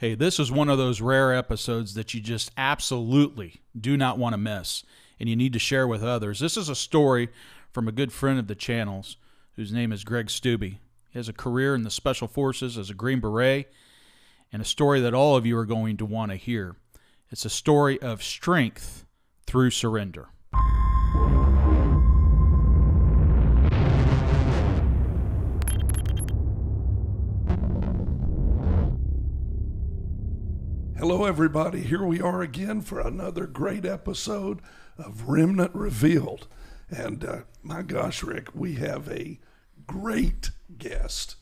Hey, this is one of those rare episodes that you just absolutely do not want to miss, and you need to share with others. This is a story from a good friend of the channel's, whose name is Stube. He has a career in the Special Forces as a Green Beret, and a story that all of you are going to want to hear. It's a story of strength through surrender. Hello, everybody. Here we are again for another great episode of Remnant Revealed. And my gosh, Rick, we have a great guest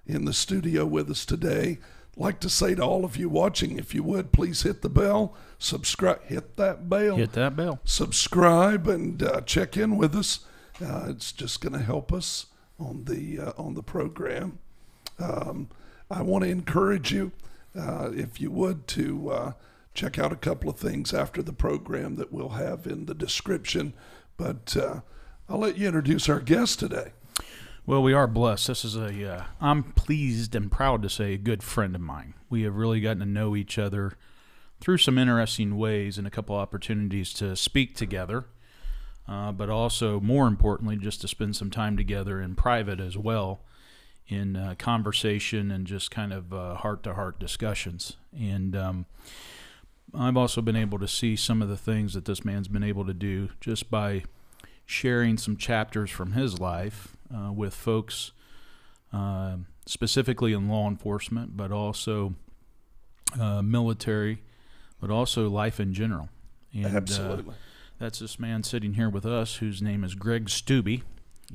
in the studio with us today. I'd like to say to all of you watching, if you would, please hit the bell, subscribe, hit that bell, subscribe, and check in with us. It's just going to help us on the program. I want to encourage you. If you would, to check out a couple of things after the program that we'll have in the description. But I'll let you introduce our guest today. Well, we are blessed. This is I'm pleased and proud to say, a good friend of mine. We have really gotten to know each other through some interesting ways and a couple opportunities to speak together, but also, more importantly, just to spend some time together in private as well, in conversation and just kind of heart-to-heart discussions. And I've also been able to see some of the things that this man's been able to do just by sharing some chapters from his life with folks, specifically in law enforcement, but also military, but also life in general. And, absolutely. That's this man sitting here with us, whose name is Stube.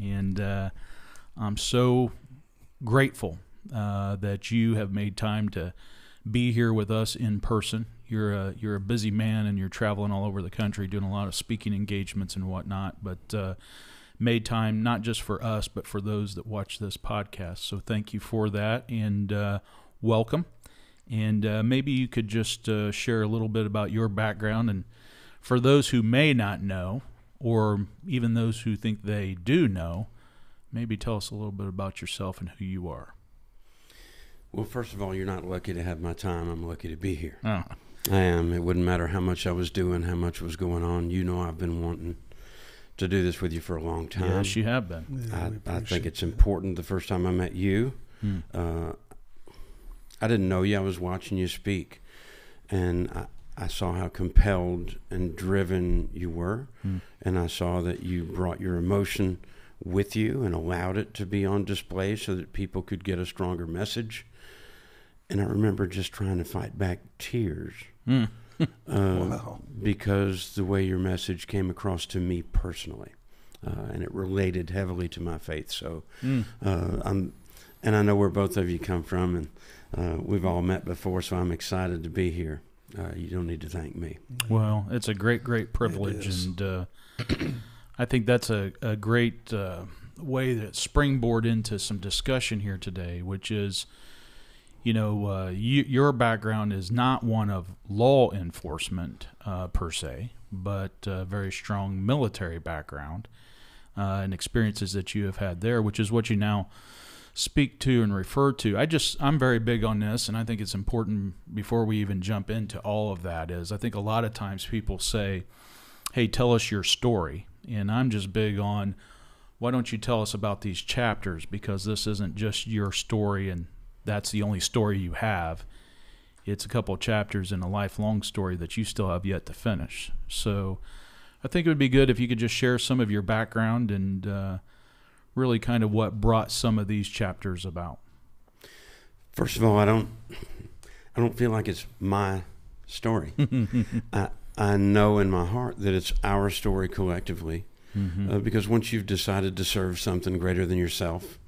And I'm so grateful that you have made time to be here with us in person. You're a busy man, and you're traveling all over the country doing a lot of speaking engagements and whatnot, but made time not just for us, but for those that watch this podcast. So thank you for that, and welcome. And maybe you could just share a little bit about your background, and for those who may not know, or even those who think they do know, maybe tell us a little bit about yourself and who you are. Well, first of all, you're not lucky to have my time. I'm lucky to be here. Oh. I am. It wouldn't matter how much I was doing, how much was going on. You know, I've been wanting to do this with you for a long time. Yes, you have been. Yeah, I think it's important. The first time I met you, I didn't know you. I was watching you speak, and I saw how compelled and driven you were, and I saw that you brought your emotion with you and allowed it to be on display so that people could get a stronger message. And I remember just trying to fight back tears Wow. because the way your message came across to me personally, and it related heavily to my faith. So and I know where both of you come from, and we've all met before, so I'm excited to be here. You don't need to thank me. Well, it's a great privilege, and I think that's a great way to springboard into some discussion here today, which is, your background is not one of law enforcement per se, but a very strong military background and experiences that you have had there, which is what you now speak to and refer to. I'm very big on this, and I think it's important before we even jump into all of that is I think a lot of times people say, hey, tell us your story. And I'm just big on, why don't you tell us about these chapters? Because this isn't just your story and that's the only story you have. It's a couple of chapters in a lifelong story that you still have yet to finish. So I think it would be good if you could just share some of your background and really kind of what brought some of these chapters about. First of all, I don't feel like it's my story. I know in my heart that it's our story collectively, because once you've decided to serve something greater than yourself,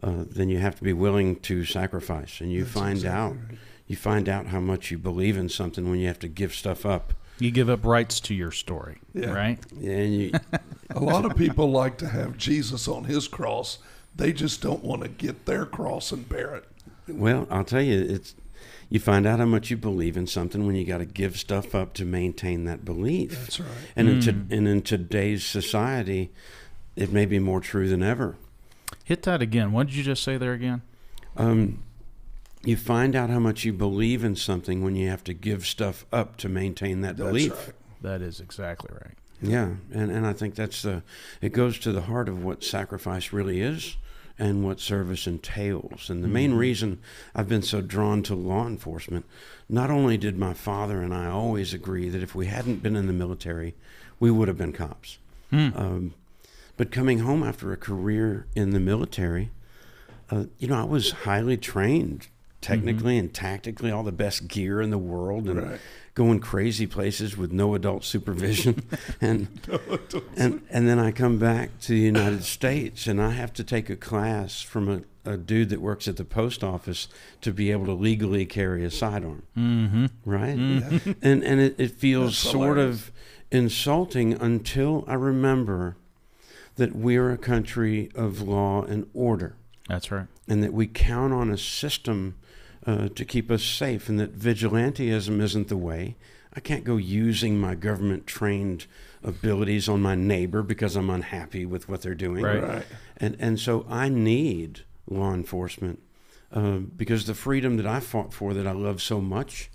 then you have to be willing to sacrifice, and you find out how much you believe in something when you have to give stuff up. You give up rights to your story, right? Yeah, and A lot of people like to have Jesus on his cross. They just don't want to get their cross and bear it. Well, I'll tell you, you find out how much you believe in something when you got to give stuff up to maintain that belief. That's right. And in today's society, it may be more true than ever. Hit that again. What did you just say there again? you find out how much you believe in something when you have to give stuff up to maintain that belief. Right. That is exactly right. Yeah, and I think it goes to the heart of what sacrifice really is and what service entails. And the main reason I've been so drawn to law enforcement, not only did my father and I always agree that if we hadn't been in the military, we would have been cops. But coming home after a career in the military, I was highly trained technically and tactically, all the best gear in the world, and going crazy places with no adult supervision. and then I come back to the United States, and I have to take a class from a dude that works at the post office to be able to legally carry a sidearm. Right? Yeah. And it feels That's sort hilarious. of insulting until I remember that we're a country of law and order. That's right. And that we count on a system to keep us safe, and that vigilantism isn't the way. I can't go using my government-trained abilities on my neighbor because I'm unhappy with what they're doing. Right. And so I need law enforcement because the freedom that I fought for, that I love so much,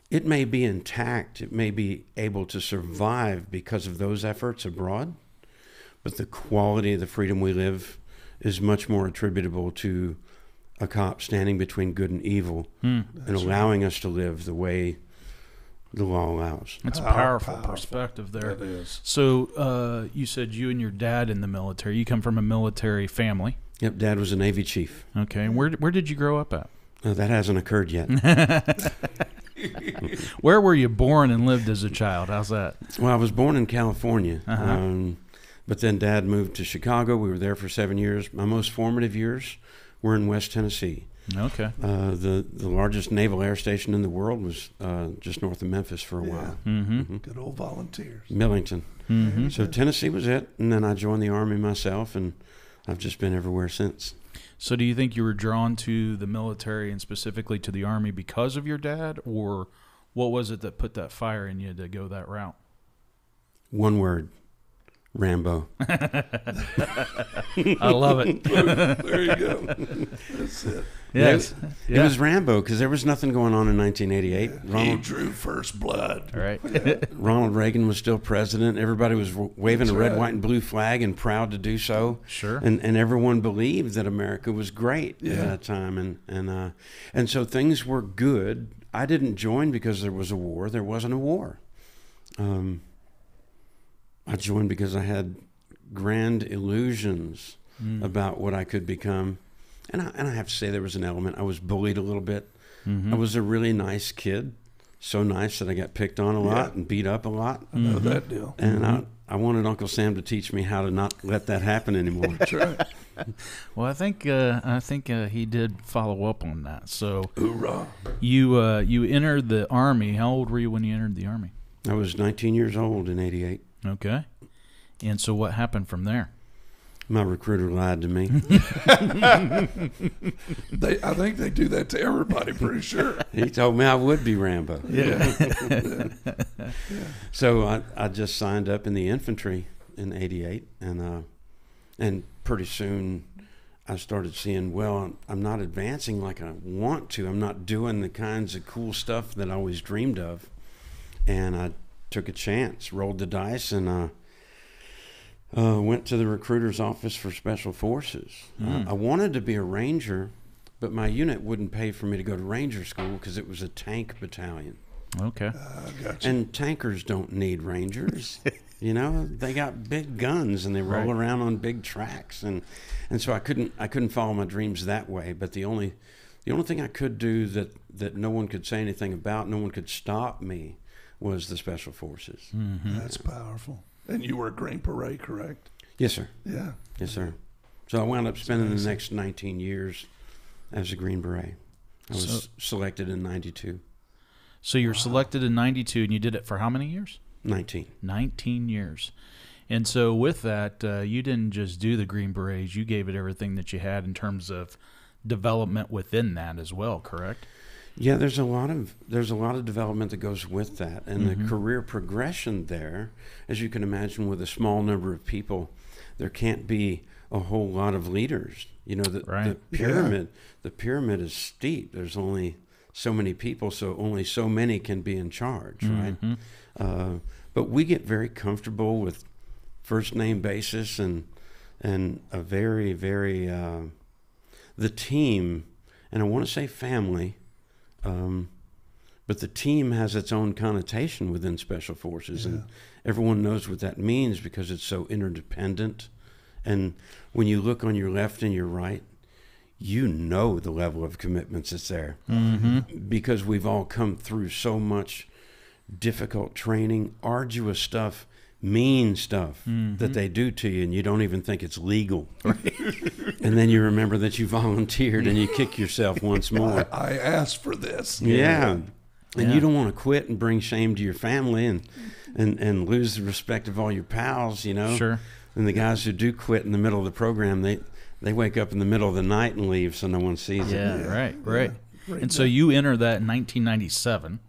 it may be intact. It may be able to survive because of those efforts abroad, but the quality of the freedom we live is much more attributable to a cop standing between good and evil and allowing us to live the way the law allows. That's a powerful perspective there. It is. So you said you and your dad in the military. You come from a military family. Yep, Dad was a Navy chief. Okay. And where did you grow up at? That hasn't occurred yet. Where were you born and lived as a child? How's that? Well, I was born in California, but then Dad moved to Chicago. We were there for 7 years. My most formative years were in West Tennessee. Okay. The largest naval air station in the world was just north of Memphis for a while. Good old volunteers. Millington. So Tennessee was it, and then I joined the Army myself, and I've just been everywhere since. So do you think you were drawn to the military and specifically to the Army because of your dad, or what was it that put that fire in you to go that route? One word. Rambo. I love it. There you go. That's it. Yes. It was Rambo because there was nothing going on in 1988. He drew first blood. All right. Ronald Reagan was still president. Everybody was waving That's a red, right. white, and blue flag and proud to do so. Sure. And everyone believed that America was great at that time. And so things were good. I didn't join because there was a war. There wasn't a war. I joined because I had grand illusions about what I could become. And I have to say there was an element. I was bullied a little bit. I was a really nice kid, so nice that I got picked on a lot and beat up a lot. I know that deal. And I wanted Uncle Sam to teach me how to not let that happen anymore. That's right. Well, I think he did follow up on that. So Hoorah. you entered the Army. How old were you when you entered the Army? I was 19 years old in '88. Okay. And so what happened from there? My recruiter lied to me. I think they do that to everybody, pretty sure. He told me I would be Rambo. Yeah. So I just signed up in the infantry in '88, and pretty soon I started seeing, well, I'm not advancing like I want to. I'm not doing the kinds of cool stuff that I always dreamed of. And I took a chance, rolled the dice, and went to the recruiter's office for Special Forces. I wanted to be a Ranger, but my unit wouldn't pay for me to go to Ranger school because it was a tank battalion. Okay. Gotcha. And tankers don't need Rangers. You know, they got big guns and they roll around on big tracks, and so I couldn't follow my dreams that way. But the only thing I could do that no one could say anything about, no one could stop me, was the Special Forces. That's powerful. And you were a Green Beret, correct? Yes, sir. Yeah. Yes, sir. So I wound up spending the next 19 years as a Green Beret. I was selected in '92. So you were selected in '92, and you did it for how many years? 19. 19 years. And so with that, you didn't just do the Green Berets. You gave it everything that you had in terms of development within that as well, correct? Yeah, there's a lot of development that goes with that, and the career progression there, as you can imagine, with a small number of people, there can't be a whole lot of leaders. You know, the pyramid is steep. There's only so many people, so only so many can be in charge, right? But we get very comfortable with first name basis and a very, very the team, and I want to say family, but the team has its own connotation within Special Forces, and everyone knows what that means because it's so interdependent. And when you look on your left and your right, you know the level of commitments that's there, because we've all come through so much difficult training, arduous stuff, mean stuff that they do to you, and you don't even think it's legal. Right? And then you remember that you volunteered and you kick yourself once more. I asked for this. Yeah. And you don't want to quit and bring shame to your family and lose the respect of all your pals, you know. Sure. And the guys who do quit in the middle of the program, they wake up in the middle of the night and leave so no one sees it. Yeah, right. And so you enter that in 1997.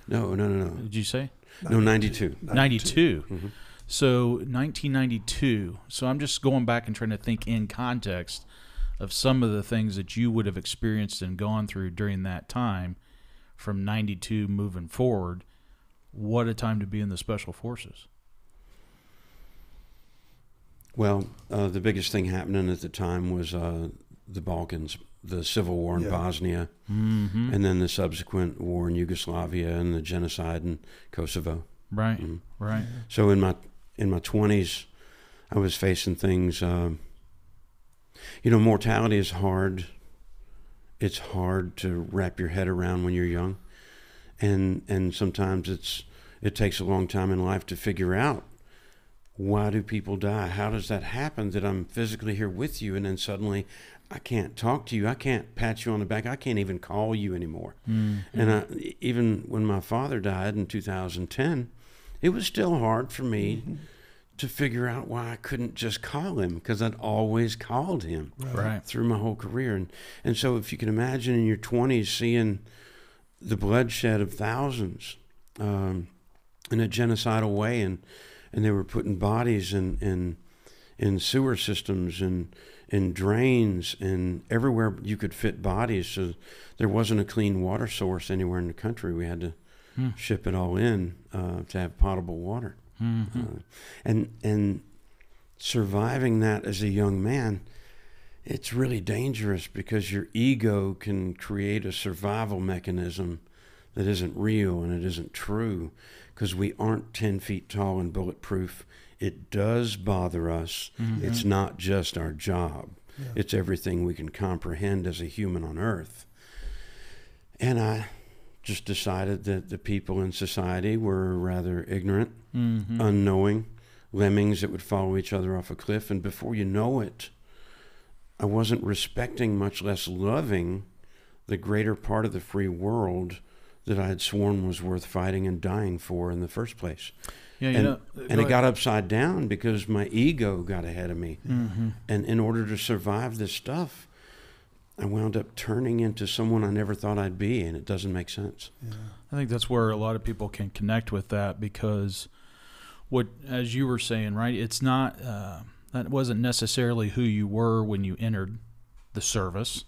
No. Did you say? No, 92. 92. Mm-hmm. So 1992. So I'm just going back and trying to think in context of some of the things that you would have experienced and gone through during that time from 92 moving forward. What a time to be in the Special Forces. Well, the biggest thing happening at the time was the Balkans, the civil war in Bosnia, and then the subsequent war in Yugoslavia and the genocide in Kosovo. Right, right. So in my 20s, I was facing things. Mortality is hard. It's hard to wrap your head around when you're young, and sometimes it takes a long time in life to figure out, why do people die? How does that happen that I'm physically here with you and then suddenly I can't talk to you, I can't pat you on the back, I can't even call you anymore? And even when my father died in 2010, it was still hard for me to figure out why I couldn't just call him, because I'd always called him through my whole career. And so if you can imagine in your 20s seeing the bloodshed of thousands in a genocidal way, and they were putting bodies in sewer systems and in drains and everywhere you could fit bodies. So there wasn't a clean water source anywhere in the country. We had to ship it all in to have potable water. And surviving that as a young man, it's really dangerous, because your ego can create a survival mechanism that isn't real and it isn't true, because we aren't 10 feet tall and bulletproof. It does bother us. It's not just our job. It's everything we can comprehend as a human on earth. And I just decided that the people in society were rather ignorant, unknowing, lemmings that would follow each other off a cliff. And before you know it, I wasn't respecting, much less loving, the greater part of the free world that I had sworn was worth fighting and dying for in the first place. And it got upside down because my ego got ahead of me. And in order to survive this stuff, I wound up turning into someone I never thought I'd be, and it doesn't make sense. I think that's where a lot of people can connect with that, because as you were saying, right, it's not, that wasn't necessarily who you were when you entered the service.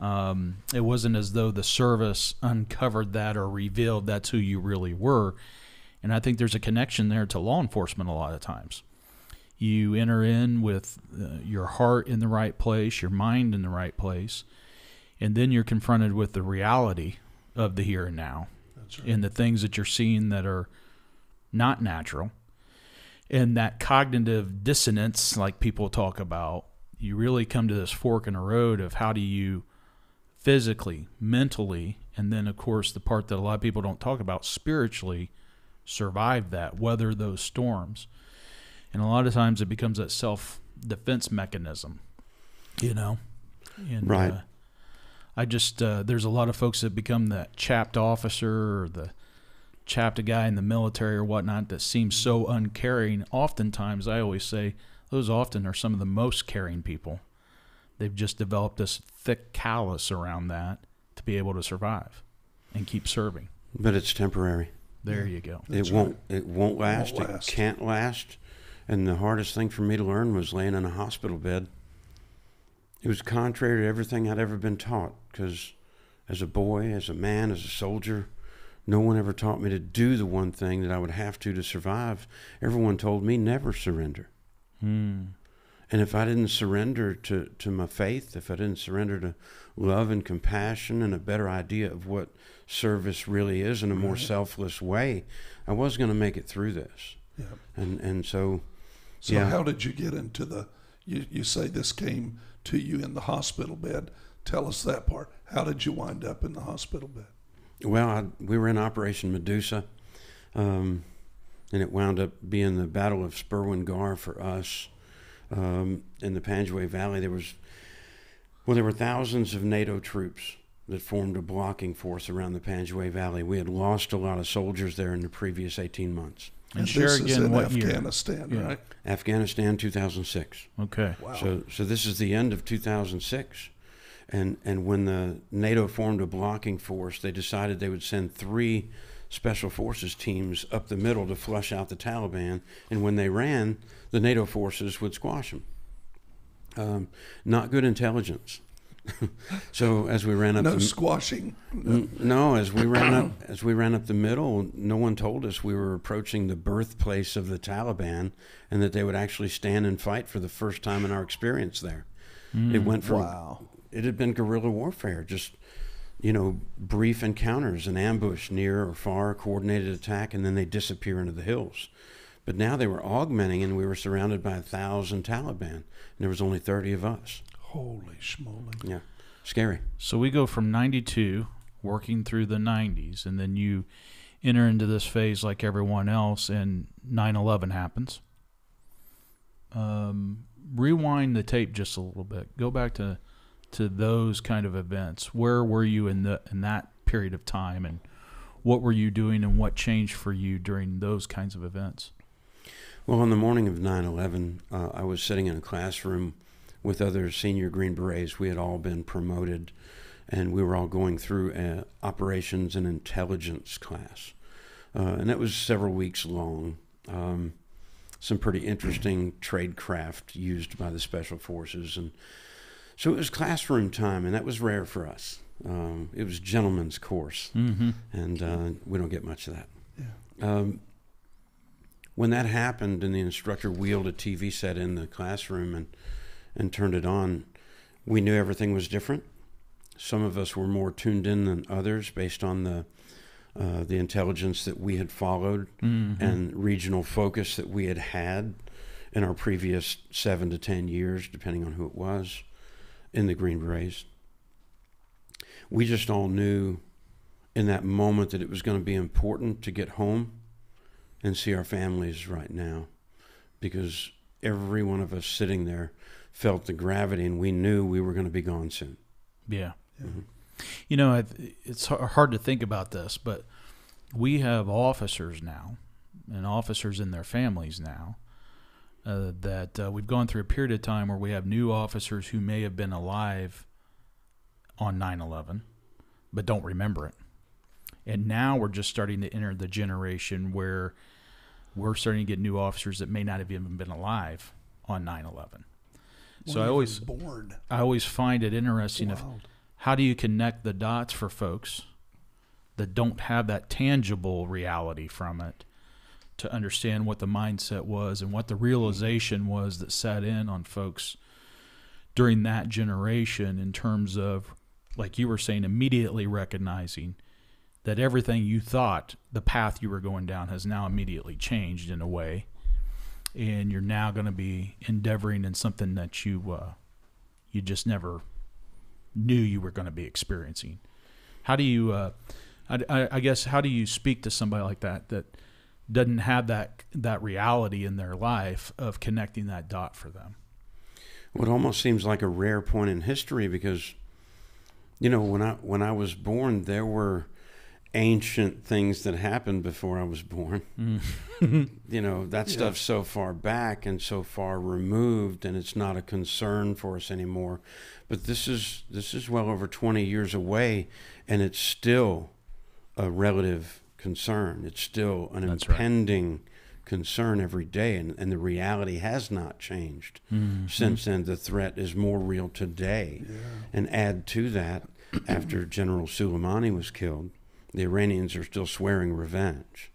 It wasn't as though the service uncovered that or revealed that's who you really were. And I think there's a connection there to law enforcement a lot of times. You enter in with your heart in the right place, your mind in the right place, and then you're confronted with the reality of the here and now. That's right. And the things that you're seeing that are not natural. And that cognitive dissonance, like people talk about, you really come to this fork in the road of how do you physically, mentally, and then, of course, the part that a lot of people don't talk about, spiritually, survive that, weather those storms. And a lot of times it becomes that self-defense mechanism, And, right. I just, there's a lot of folks that become that chapped officer or the chapped guy in the military or whatnot that seems so uncaring. Oftentimes, I always say, those often are some of the most caring people. They've just developed this thick callus around that to be able to survive and keep serving. But it's temporary. There you go. It won't last. It can't last. And the hardest thing for me to learn was laying in a hospital bed. It was contrary to everything I'd ever been taught, because as a boy, as a man, as a soldier, no one ever taught me to do the one thing that I would have to survive. Everyone told me never surrender. And if I didn't surrender to my faith, if I didn't surrender to love and compassion and a better idea of what service really is in a more selfless way, I was going to make it through this. Yeah. And so how did you get into you say this came to you in the hospital bed. Tell us that part. How did you wind up in the hospital bed? Well, we were in Operation Medusa, and it wound up being the Battle of Spurwin Gar for us. In the Panjwai Valley, there were thousands of NATO troops that formed a blocking force around the Panjwai Valley. We had lost a lot of soldiers there in the previous 18 months. And share this again, is in what Afghanistan, year? Right? Afghanistan, 2006. Okay. Wow. So this is the end of 2006. And when the NATO formed a blocking force, they decided they would send 3 special forces teams up the middle to flush out the Taliban. And when they ran, the NATO forces would squash them. Not good intelligence. So as we ran up, squashing. No, as we ran up the middle, no one told us we were approaching the birthplace of the Taliban, and that they would actually stand and fight for the first time in our experience there. It went from it had been guerrilla warfare, just brief encounters, an ambush near or far, coordinated attack, and then they disappear into the hills. But now they were augmenting, and we were surrounded by 1,000 Taliban, and there was only 30 of us. Holy schmoly. Yeah, scary. So we go from 92, working through the 90s, and then you enter into this phase like everyone else, and 9/11 happens. Rewind the tape just a little bit. Go back to those kind of events. Where were you in that period of time, and what were you doing, and what changed for you during those kinds of events? Well, on the morning of 9/11, I was sitting in a classroom with other senior Green Berets. We had all been promoted, and we were all going through an operations and intelligence class. And that was several weeks long. Some pretty interesting tradecraft used by the special forces. And so it was classroom time, and that was rare for us. It was gentleman's course, and we don't get much of that. Yeah. When that happened and the instructor wheeled a TV set in the classroom and turned it on, we knew everything was different. Some of us were more tuned in than others based on the intelligence that we had followed and regional focus that we had in our previous 7 to 10 years, depending on who it was, in the Green Berets. We just all knew in that moment that it was going to be important to get home and see our families right now, because every one of us sitting there felt the gravity, and we knew we were going to be gone soon. Yeah. It's hard to think about this, but we have officers now, and officers and their families now, that we've gone through a period of time where we have new officers who may have been alive on 9/11, but don't remember it. And now we're just starting to enter the generation where we're starting to get new officers that may not have even been alive on 9/11. So I always find it interesting of how do you connect the dots for folks that don't have that tangible reality from it to understand what the mindset was and what the realization was that set in on folks during that generation, in terms of, like you were saying, immediately recognizing that everything you thought, the path you were going down, has now immediately changed in a way, and you're now going to be endeavoring in something that you just never knew you were going to be experiencing. How do you, I guess, how do you speak to somebody like that doesn't have that reality in their life of connecting that dot for them? Well, it almost seems like a rare point in history, because, when I was born, there were ancient things that happened before I was born. That stuff's so far back and so far removed, and it's not a concern for us anymore. But this is well over 20 years away, and it's still a relative concern. It's still an impending concern every day, and the reality has not changed since then. The threat is more real today. And add to that, after General Soleimani was killed, the Iranians are still swearing revenge.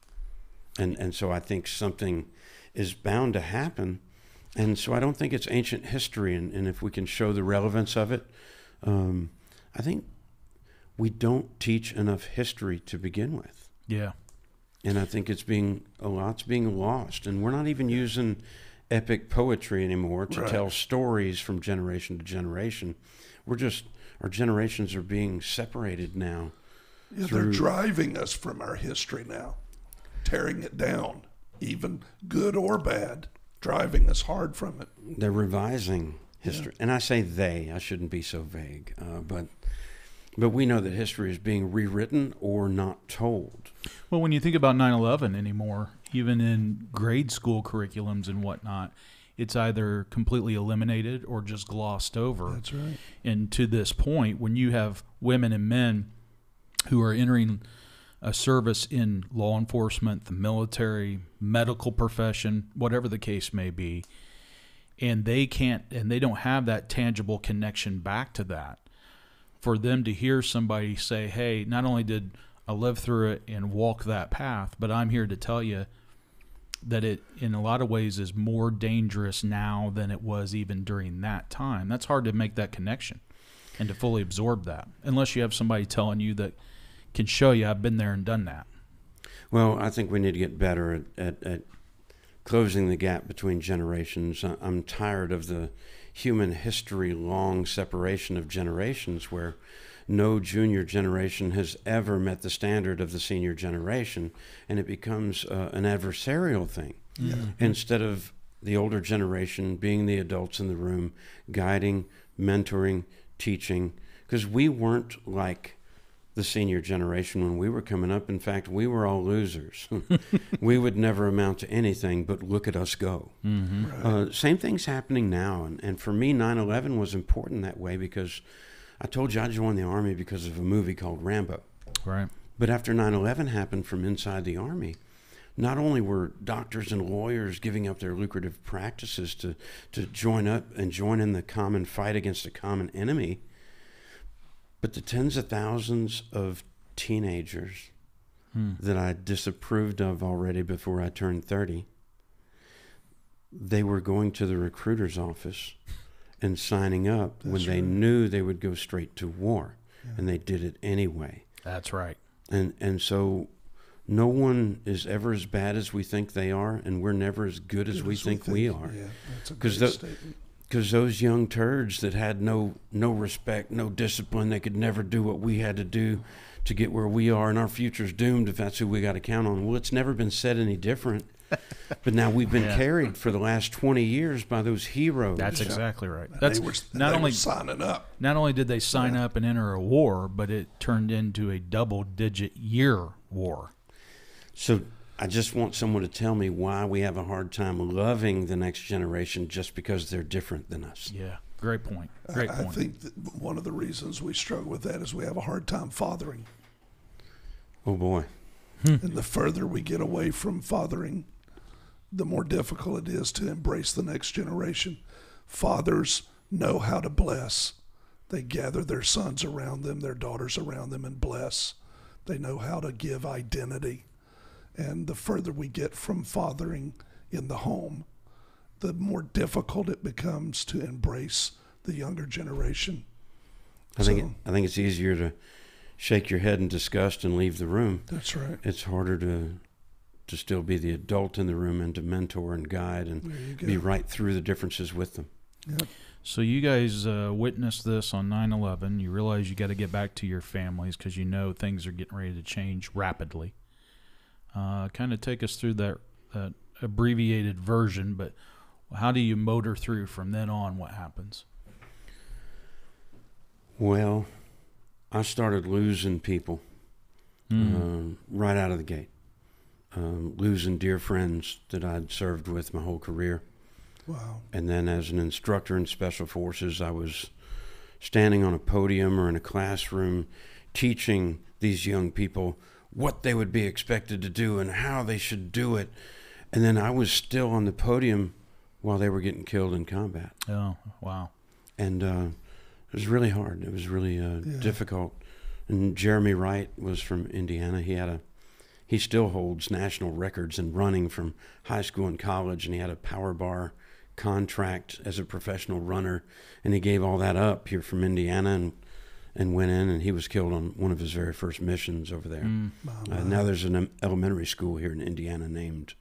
And so I think something is bound to happen. And so I don't think it's ancient history. And if we can show the relevance of it, I think we don't teach enough history to begin with. Yeah. And I think a lot's being lost. And we're not even using epic poetry anymore to tell stories from generation to generation. Our generations are being separated now. Yeah, they're driving us from our history now, tearing it down, even good or bad, driving us hard from it. They're revising history. And I say they, I shouldn't be so vague, but we know that history is being rewritten or not told. Well, when you think about 9/11 anymore, even in grade school curriculums and whatnot, it's either completely eliminated or just glossed over. That's right. And to this point, when you have women and men who are entering a service in law enforcement, the military, medical profession, whatever the case may be, and they don't have that tangible connection back to that, for them to hear somebody say, hey, not only did I live through it and walk that path, but I'm here to tell you that it, in a lot of ways, is more dangerous now than it was even during that time. That's hard to make that connection and to fully absorb that, unless you have somebody telling you that can show you, I've been there and done that. Well, I think we need to get better at closing the gap between generations. I'm tired of the human history long separation of generations where no junior generation has ever met the standard of the senior generation, and it becomes an adversarial thing. Yeah. Instead of the older generation being the adults in the room, guiding, mentoring, teaching, because we weren't like the senior generation when we were coming up. In fact, we were all losers. We would never amount to anything, but look at us go. Right. Same thing's happening now. And for me, 9/11 was important that way because I told you I joined the Army because of a movie called Rambo. Right. But after 9/11 happened from inside the Army, not only were doctors and lawyers giving up their lucrative practices to join up and join in the common fight against a common enemy, but the tens of thousands of teenagers that I disapproved of already before I turned 30, they were going to the recruiter's office and signing up when they knew they would go straight to war, and they did it anyway. That's right. And so no one is ever as bad as we think they are, and we're never as good as we think we are. Yeah, that's a great statement. Because those young turds that had no respect, no discipline, they could never do what we had to do to get where we are, and our future's doomed if that's who we got to count on. Well, it's never been said any different. But now we've been carried for the last 20 years by those heroes. That's exactly right. They were signing up. Not only did they sign up and enter a war, but it turned into a double-digit year war. So I just want someone to tell me why we have a hard time loving the next generation just because they're different than us. Yeah, great point. Great point. I think that one of the reasons we struggle with that is we have a hard time fathering. Oh, boy. And the further we get away from fathering, the more difficult it is to embrace the next generation. Fathers know how to bless. They gather their sons around them, their daughters around them, and bless. They know how to give identity. And the further we get from fathering in the home, the more difficult it becomes to embrace the younger generation. I think it's easier to shake your head in disgust and leave the room. That's right. It's harder to still be the adult in the room and to mentor and guide and be right through the differences with them. Yep. So you guys witnessed this on 9/11. You realize you got to get back to your families because you know things are getting ready to change rapidly. Kind of take us through that abbreviated version, but how do you motor through from then on? What happens? Well, I started losing people right out of the gate. Losing dear friends that I'd served with my whole career. Wow. And then as an instructor in Special Forces, I was standing on a podium or in a classroom teaching these young people what they would be expected to do and how they should do it. And then I was still on the podium while they were getting killed in combat. Oh, wow. And it was really hard. It was really difficult. And Jeremy Wright was from Indiana. He still holds national records in running from high school and college, and he had a power bar contract as a professional runner, and he gave all that up here from Indiana and went in, and he was killed on one of his very first missions over there. Now there's an elementary school here in Indiana named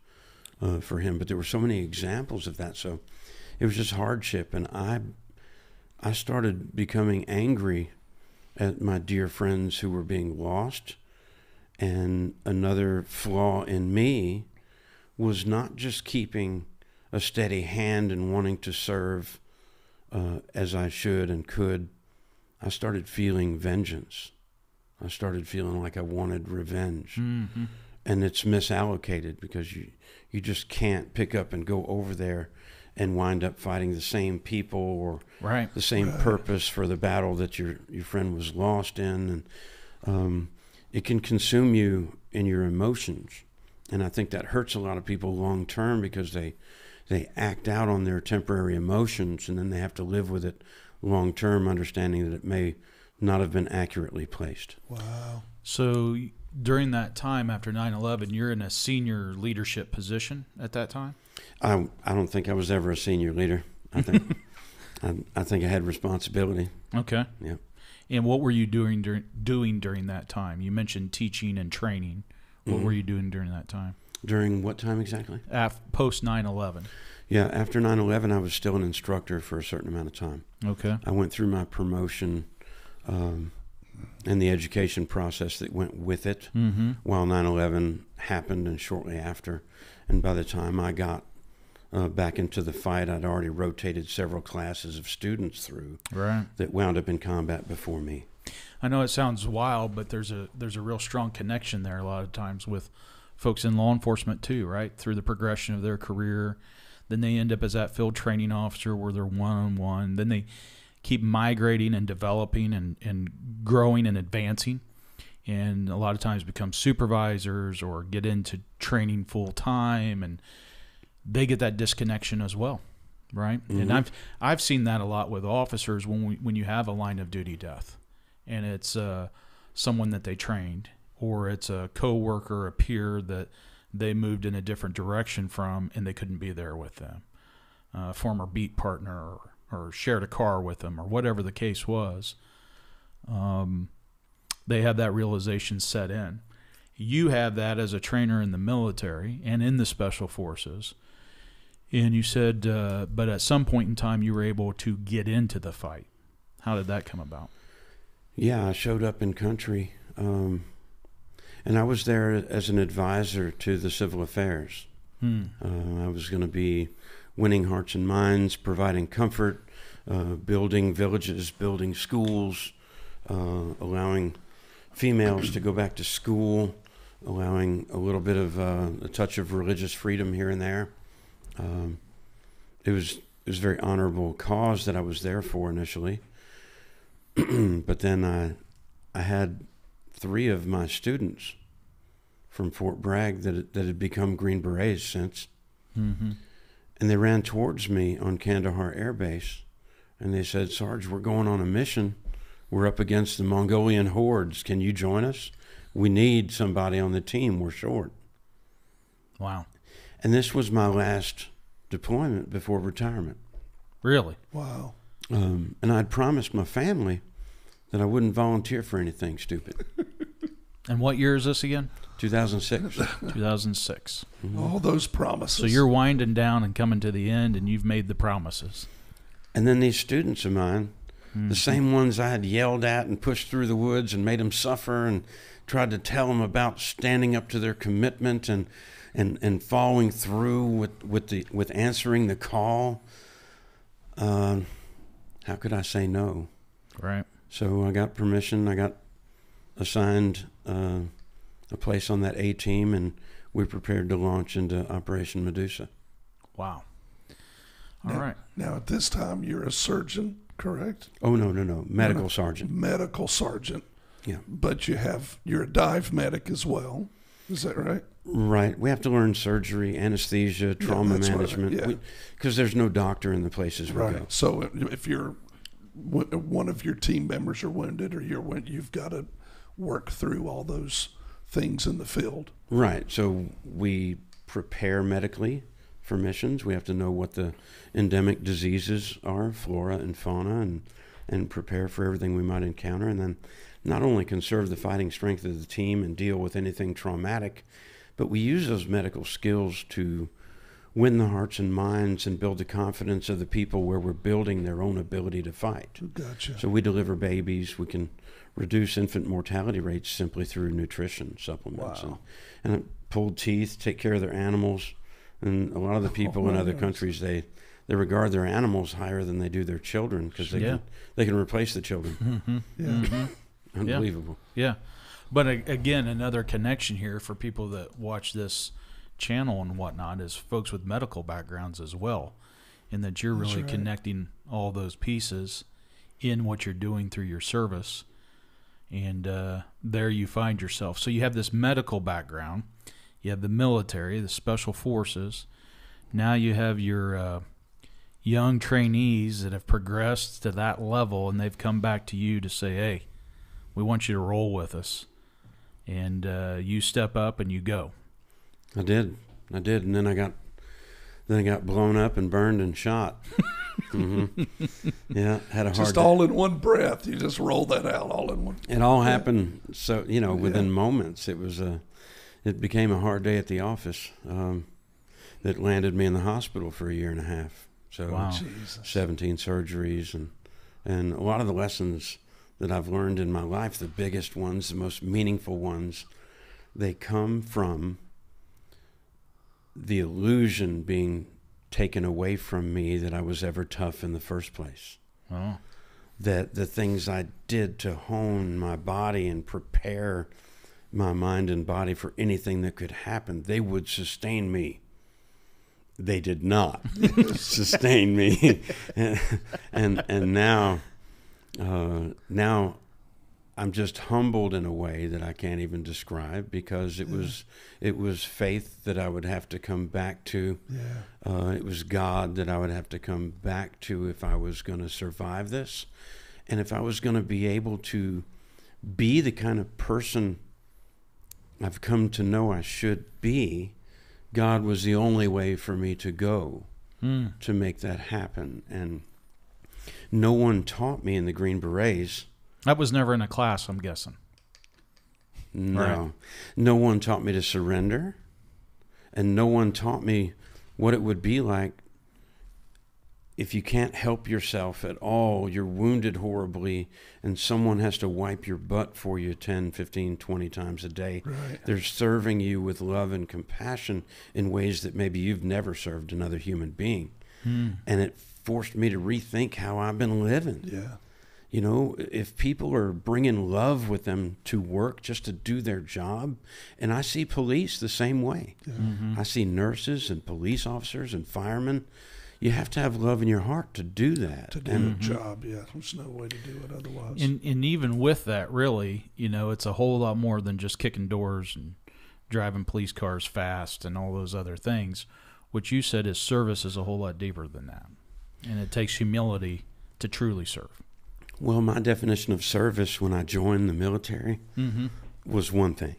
for him, but there were so many examples of that. So it was just hardship, and I started becoming angry at my dear friends who were being lost. And another flaw in me was not just keeping a steady hand and wanting to serve as I should and could. I started feeling vengeance. I started feeling like I wanted revenge. Mm-hmm. And it's misallocated because you just can't pick up and go over there and wind up fighting the same people or right. the same purpose for the battle that your friend was lost in. And it can consume you in your emotions. And I think that hurts a lot of people long term because they act out on their temporary emotions, and then they have to live with it long term, understanding that it may not have been accurately placed. Wow. So during that time after 9/11, you're in a senior leadership position at that time? I don't think I was ever a senior leader. I think I think I had responsibility. Okay. Yeah. And what were you doing during that time? You mentioned teaching and training. What were you doing during that time? During what time exactly? Post 9/11. Yeah, after 9/11, I was still an instructor for a certain amount of time. Okay. I went through my promotion and the education process that went with it while 9/11 happened and shortly after. And by the time I got back into the fight, I'd already rotated several classes of students through that wound up in combat before me. I know it sounds wild, but there's a real strong connection there a lot of times with folks in law enforcement too, right? Through the progression of their career. Then they end up as that field training officer where they're one-on-one. Then they keep migrating and developing and growing and advancing. And a lot of times become supervisors or get into training full-time, and they get that disconnection as well, right? And I've seen that a lot with officers when you have a line of duty death, and it's someone that they trained, or it's a coworker, a peer that they moved in a different direction from, and they couldn't be there with them, former beat partner or shared a car with them, or whatever the case was. They have that realization set in. You have that as a trainer in the military and in the special forces. And you said, but at some point in time, you were able to get into the fight. How did that come about? Yeah, I showed up in country, and I was there as an advisor to the civil affairs. I was going to be winning hearts and minds, providing comfort, building villages, building schools, allowing females to go back to school, allowing a little bit of a touch of religious freedom here and there. It was a very honorable cause that I was there for initially. But then I had 3 of my students from Fort Bragg that had become Green Berets since. And they ran towards me on Kandahar Air Base, and they said, "Sarge, we're going on a mission. We're up against the Mongolian hordes. Can you join us? We need somebody on the team. We're short." Wow. And this was my last deployment before retirement. Really? Wow. And I'd promised my family that I wouldn't volunteer for anything stupid. And what year is this again? 2006. 2006. All those promises. So you're winding down and coming to the end, and you've made the promises. And then these students of mine, the same ones I had yelled at and pushed through the woods and made them suffer and tried to tell them about standing up to their commitment and following through with answering the call. How could I say no? Right. So I got permission. I got assigned a place on that A team, and we prepared to launch into Operation Medusa. Wow. All right. Now, at this time, you're a surgeon, correct? Oh, no. Medical sergeant. Medical sergeant. Yeah. But you're a dive medic as well. Is that right? Right. We have to learn surgery, anesthesia, trauma management, right, because there's no doctor in the places we go. So if one of your team members are wounded, or you've got to work through all those things in the field. Right. So we prepare medically for missions. We have to know what the endemic diseases are, flora and fauna, and prepare for everything we might encounter. And then not only conserve the fighting strength of the team and deal with anything traumatic, but we use those medical skills to win the hearts and minds and build the confidence of the people where we're building their own ability to fight. Gotcha. So we deliver babies. We can reduce infant mortality rates simply through nutrition supplements. Wow. And pulled teeth, take care of their animals. And a lot of the people in other countries, they regard their animals higher than they do their children, because they can replace the children. Mm-hmm. Yeah. Mm-hmm. Unbelievable. Yeah. But again, another connection here for people that watch this channel and whatnot is folks with medical backgrounds as well, in that you're really connecting all those pieces in what you're doing through your service. And there you find yourself. So you have this medical background. You have the military, the special forces. Now you have your young trainees that have progressed to that level, and they've come back to you to say, hey, we want you to roll with us. And you step up and you go. I did, and then I got blown up and burned and shot. Mm-hmm. Yeah, had a hard. Just all in one breath. You just roll that out all in one. It all happened. So within moments. It became a hard day at the office. That landed me in the hospital for a year and a half. So wow. 17 surgeries and a lot of the lessons that I've learned in my life, the biggest ones, the most meaningful ones, they come from the illusion being taken away from me that I was ever tough in the first place. Oh. That the things I did to hone my body and prepare my mind and body for anything that could happen, they would sustain me. They did not sustain me. and now I'm just humbled in a way that I can't even describe, because it was faith that I would have to come back to. Yeah. It was God that I would have to come back to if I was going to survive this, and if I was going to be able to be the kind of person I've come to know I should be. God was the only way for me to go to make that happen. And no one taught me in the Green Berets. That was never in a class, I'm guessing. No. Right. No one taught me to surrender. And no one taught me what it would be like if you can't help yourself at all, you're wounded horribly, and someone has to wipe your butt for you 10, 15, 20 times a day. Right. They're serving you with love and compassion in ways that maybe you've never served another human being. And it forced me to rethink how I've been living. Yeah. You know, if people are bringing love with them to work just to do their job, and I see police the same way. Yeah. Mm-hmm. I see nurses and police officers and firemen. You have to have love in your heart to do that. To do the job, yeah. There's no way to do it otherwise. And even with that, really, it's a whole lot more than just kicking doors and driving police cars fast and all those other things. What you said is service is a whole lot deeper than that. And it takes humility to truly serve. Well, my definition of service when I joined the military was one thing.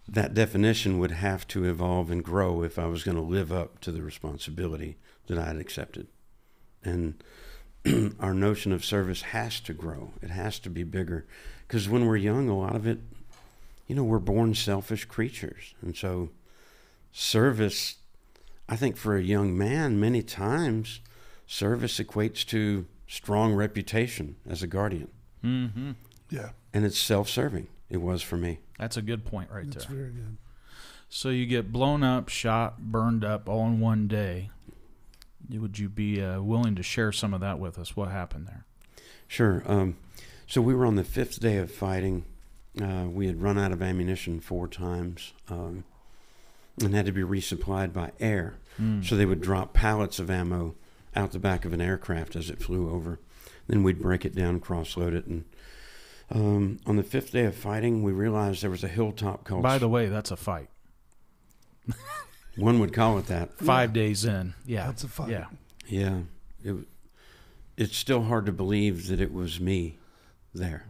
That definition would have to evolve and grow if I was going to live up to the responsibility that I had accepted. And our notion of service has to grow. It has to be bigger. Because when we're young, a lot of it, we're born selfish creatures. And so service, I think for a young man, many times, service equates to strong reputation as a guardian. Mm-hmm. Yeah. And it's self-serving. It was for me. That's a good point right That's there. very good. So you get blown up, shot, burned up all in one day. Would you be willing to share some of that with us? What happened there? Sure. So we were on the 5th day of fighting. We had run out of ammunition 4 times and had to be resupplied by air. So they would drop pallets of ammo out the back of an aircraft as it flew over. Then we'd break it down, cross-load it, On the 5th day of fighting, we realized there was a Hilltop Cult. By the way, that's a fight. One would call it that. 5 days in. Yeah. That's a fight. Yeah. Yeah. It's still hard to believe that it was me there.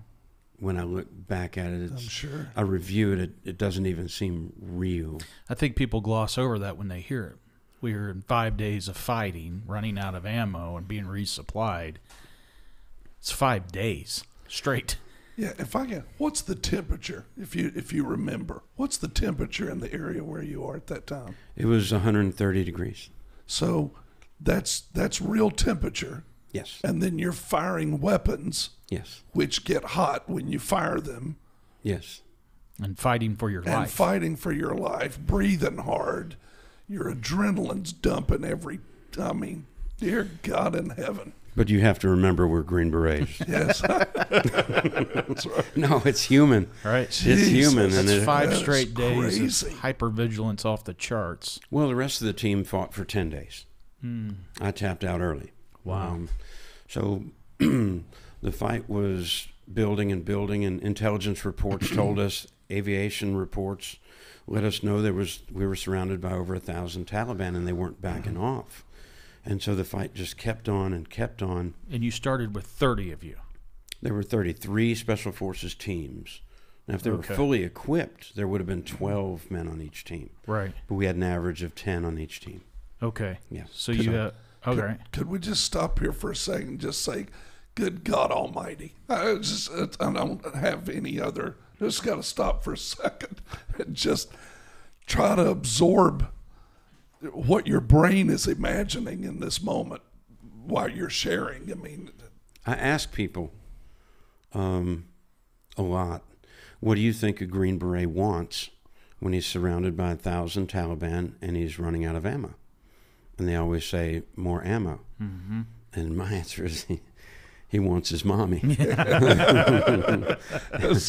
When I look back at it, I'm sure. I review it, it doesn't even seem real. I think people gloss over that when they hear it. We were in 5 days of fighting, running out of ammo, and being resupplied. It's 5 days straight. Yeah, what's the temperature, if you remember? What's the temperature in the area where you are at that time? It was 130 degrees. So that's real temperature. Yes. And then you're firing weapons, Yes. which get hot when you fire them. Yes. And fighting for your And life. fighting for your life, breathing hard. Your adrenaline's dumping dear God in heaven. But you have to remember we're Green Berets. Yes. That's right. No, it's human. Right. It's human. That's And 5 that's straight days crazy. of hypervigilance off the charts. well, the rest of the team fought for 10 days. I tapped out early. Wow. So the fight was building, and intelligence reports told us, aviation reports let us know we were surrounded by over 1,000 Taliban, and they weren't backing off. And so the fight just kept on and kept on. And you started with 30 of you. There were 33 Special Forces teams. Now, if they were fully equipped, there would have been 12 men on each team. Right. But we had an average of 10 on each team. Okay. Yeah. So you okay. Could we just stop here for a second and just say, good God Almighty? I don't have any other. Just got to stop for a second and just try to absorb what your brain is imagining in this moment while you're sharing. I ask people a lot, what do you think a Green Beret wants when he's surrounded by 1,000 Taliban and he's running out of ammo? And they always say, more ammo. Mm-hmm. And my answer is, he wants his mommy. That's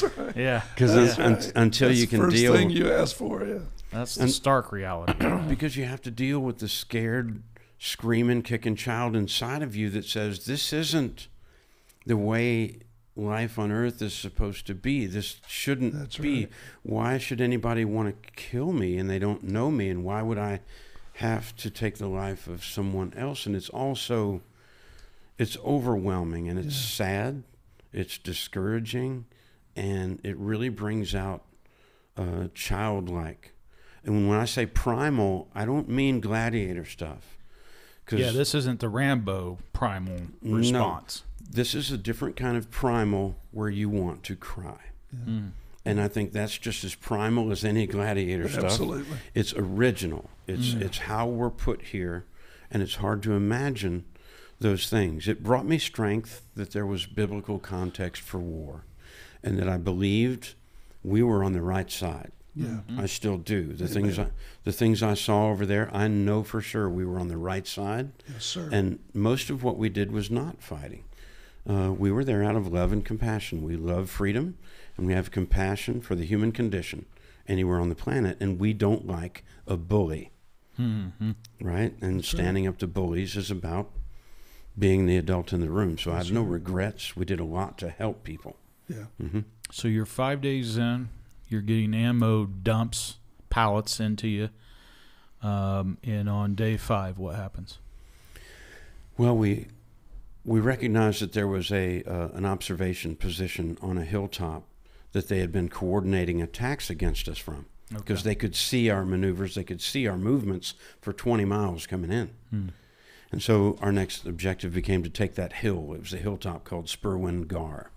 right. Yeah. Because until That's you can the first deal... thing you ask for, yeah. That's the stark reality. Because you have to deal with the scared, screaming, kicking child inside of you that says, this isn't the way life on earth is supposed to be. This shouldn't be. Right. Why should anybody want to kill me and they don't know me? And why would I have to take the life of someone else? And it's overwhelming, and it's sad, it's discouraging, and it really brings out childlike. And when I say primal, I don't mean gladiator stuff. Yeah, this isn't the Rambo primal response. No, this is a different kind of primal where you want to cry. Yeah. And I think that's just as primal as any gladiator stuff. Absolutely. It's original. It's how we're put here, and it's hard to imagine those things. It brought me strength that there was biblical context for war, and that I believed we were on the right side. Yeah. I still do. The things I saw over there, I know for sure we were on the right side. Yes, sir. And most of what we did was not fighting. We were there out of love and compassion. We love freedom, and we have compassion for the human condition anywhere on the planet, and we don't like a bully. Mm-hmm. Right? And standing up to bullies is about being the adult in the room. So I have no regrets. We did a lot to help people. Yeah. Mm-hmm. So you're 5 days in. You're getting ammo dumps, pallets into you. And on day 5, what happens? Well, we recognized that there was an observation position on a hilltop that they had been coordinating attacks against us from. Because they could see our maneuvers, they could see our movements for 20 miles coming in. And so our next objective became to take that hill. It was a hilltop called Spurwin Gar.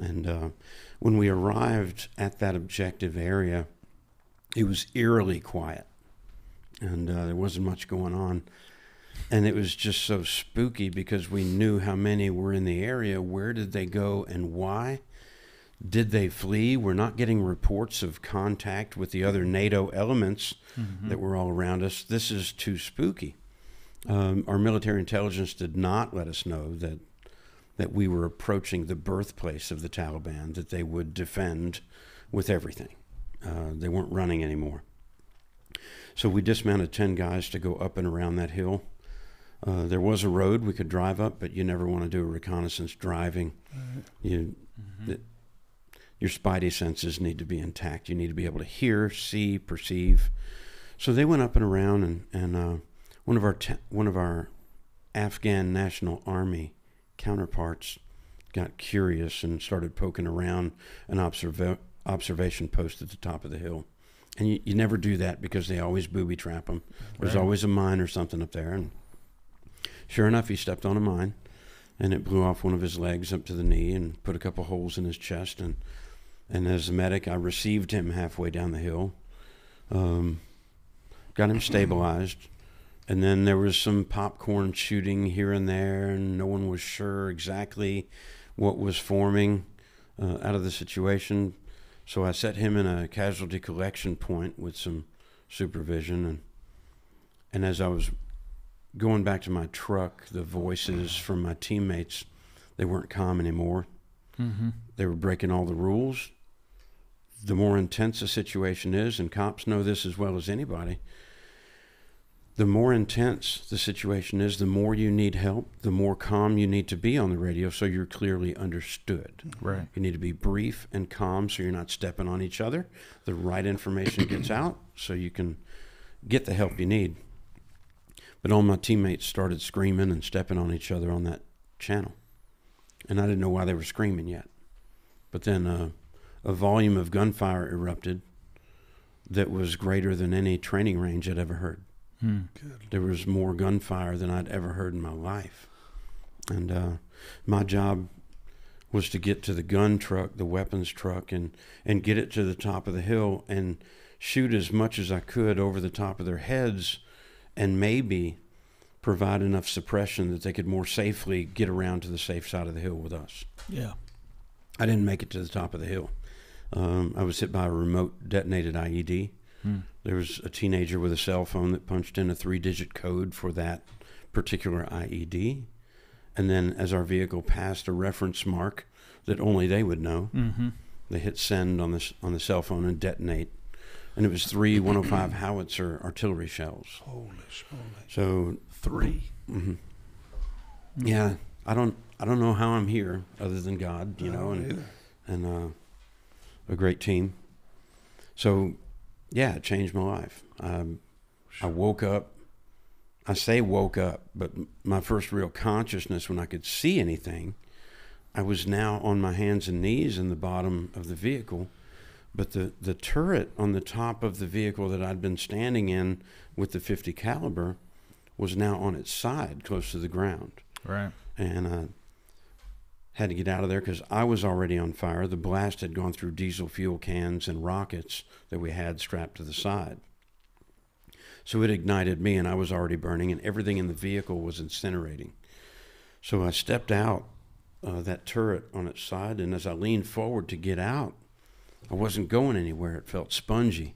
And when we arrived at that objective area, it was eerily quiet. And there wasn't much going on. And it was just so spooky because we knew how many were in the area. Where did they go and why? Did they flee? We're not getting reports of contact with the other NATO elements that were all around us. This is too spooky. Our military intelligence did not let us know that we were approaching the birthplace of the Taliban, that they would defend with everything. They weren't running anymore. So we dismounted 10 guys to go up and around that hill. There was a road we could drive up, but you never want to do a reconnaissance driving. your spidey senses need to be intact. You need to be able to hear, see, perceive. So they went up and around, and one of our Afghan National Army counterparts got curious and started poking around an observation post at the top of the hill. And you never do that because they always booby trap them. There's always a mine or something up there. And sure enough, he stepped on a mine, and it blew off one of his legs up to the knee and put a couple holes in his chest. And as a medic, I received him halfway down the hill, got him stabilized. And then there was some popcorn shooting here and there, and no one was sure exactly what was forming out of the situation. So I set him in a casualty collection point with some supervision. And as I was going back to my truck, the voices from my teammates, they weren't calm anymore. Mm-hmm. They were breaking all the rules. The more intense a situation is, and cops know this as well as anybody, the more intense the situation is, the more you need help, the more calm you need to be on the radio so you're clearly understood. Right. You need to be brief and calm so you're not stepping on each other. The right information gets out so you can get the help you need. But all my teammates started screaming and stepping on each other on that channel. And I didn't know why they were screaming yet. But then a volume of gunfire erupted that was greater than any training range I'd ever heard. Good. There was more gunfire than I'd ever heard in my life. And my job was to get to the gun truck, the weapons truck, and get it to the top of the hill and shoot as much as I could over the top of their heads and maybe provide enough suppression that they could more safely get around to the safe side of the hill with us. Yeah. I didn't make it to the top of the hill. I was hit by a remote detonated IED. There was a teenager with a cell phone that punched in a 3-digit code for that particular IED. And then as our vehicle passed a reference mark that only they would know, they hit send on the cell phone and detonate. And it was 3 105 howitzer artillery shells. Holy smoly. So 3. Yeah, I don't know how I'm here other than God, and a great team. So yeah, it changed my life. I woke up. I say woke up, but my first real consciousness when I could see anything, I was now on my hands and knees in the bottom of the vehicle. But the turret on the top of the vehicle that I'd been standing in with the .50 caliber was now on its side, close to the ground. Right. And I had to get out of there because I was already on fire. The blast had gone through diesel fuel cans and rockets that we had strapped to the side. So it ignited me, and I was already burning, and everything in the vehicle was incinerating. So I stepped out that turret on its side, and as I leaned forward to get out, I wasn't going anywhere. It felt spongy.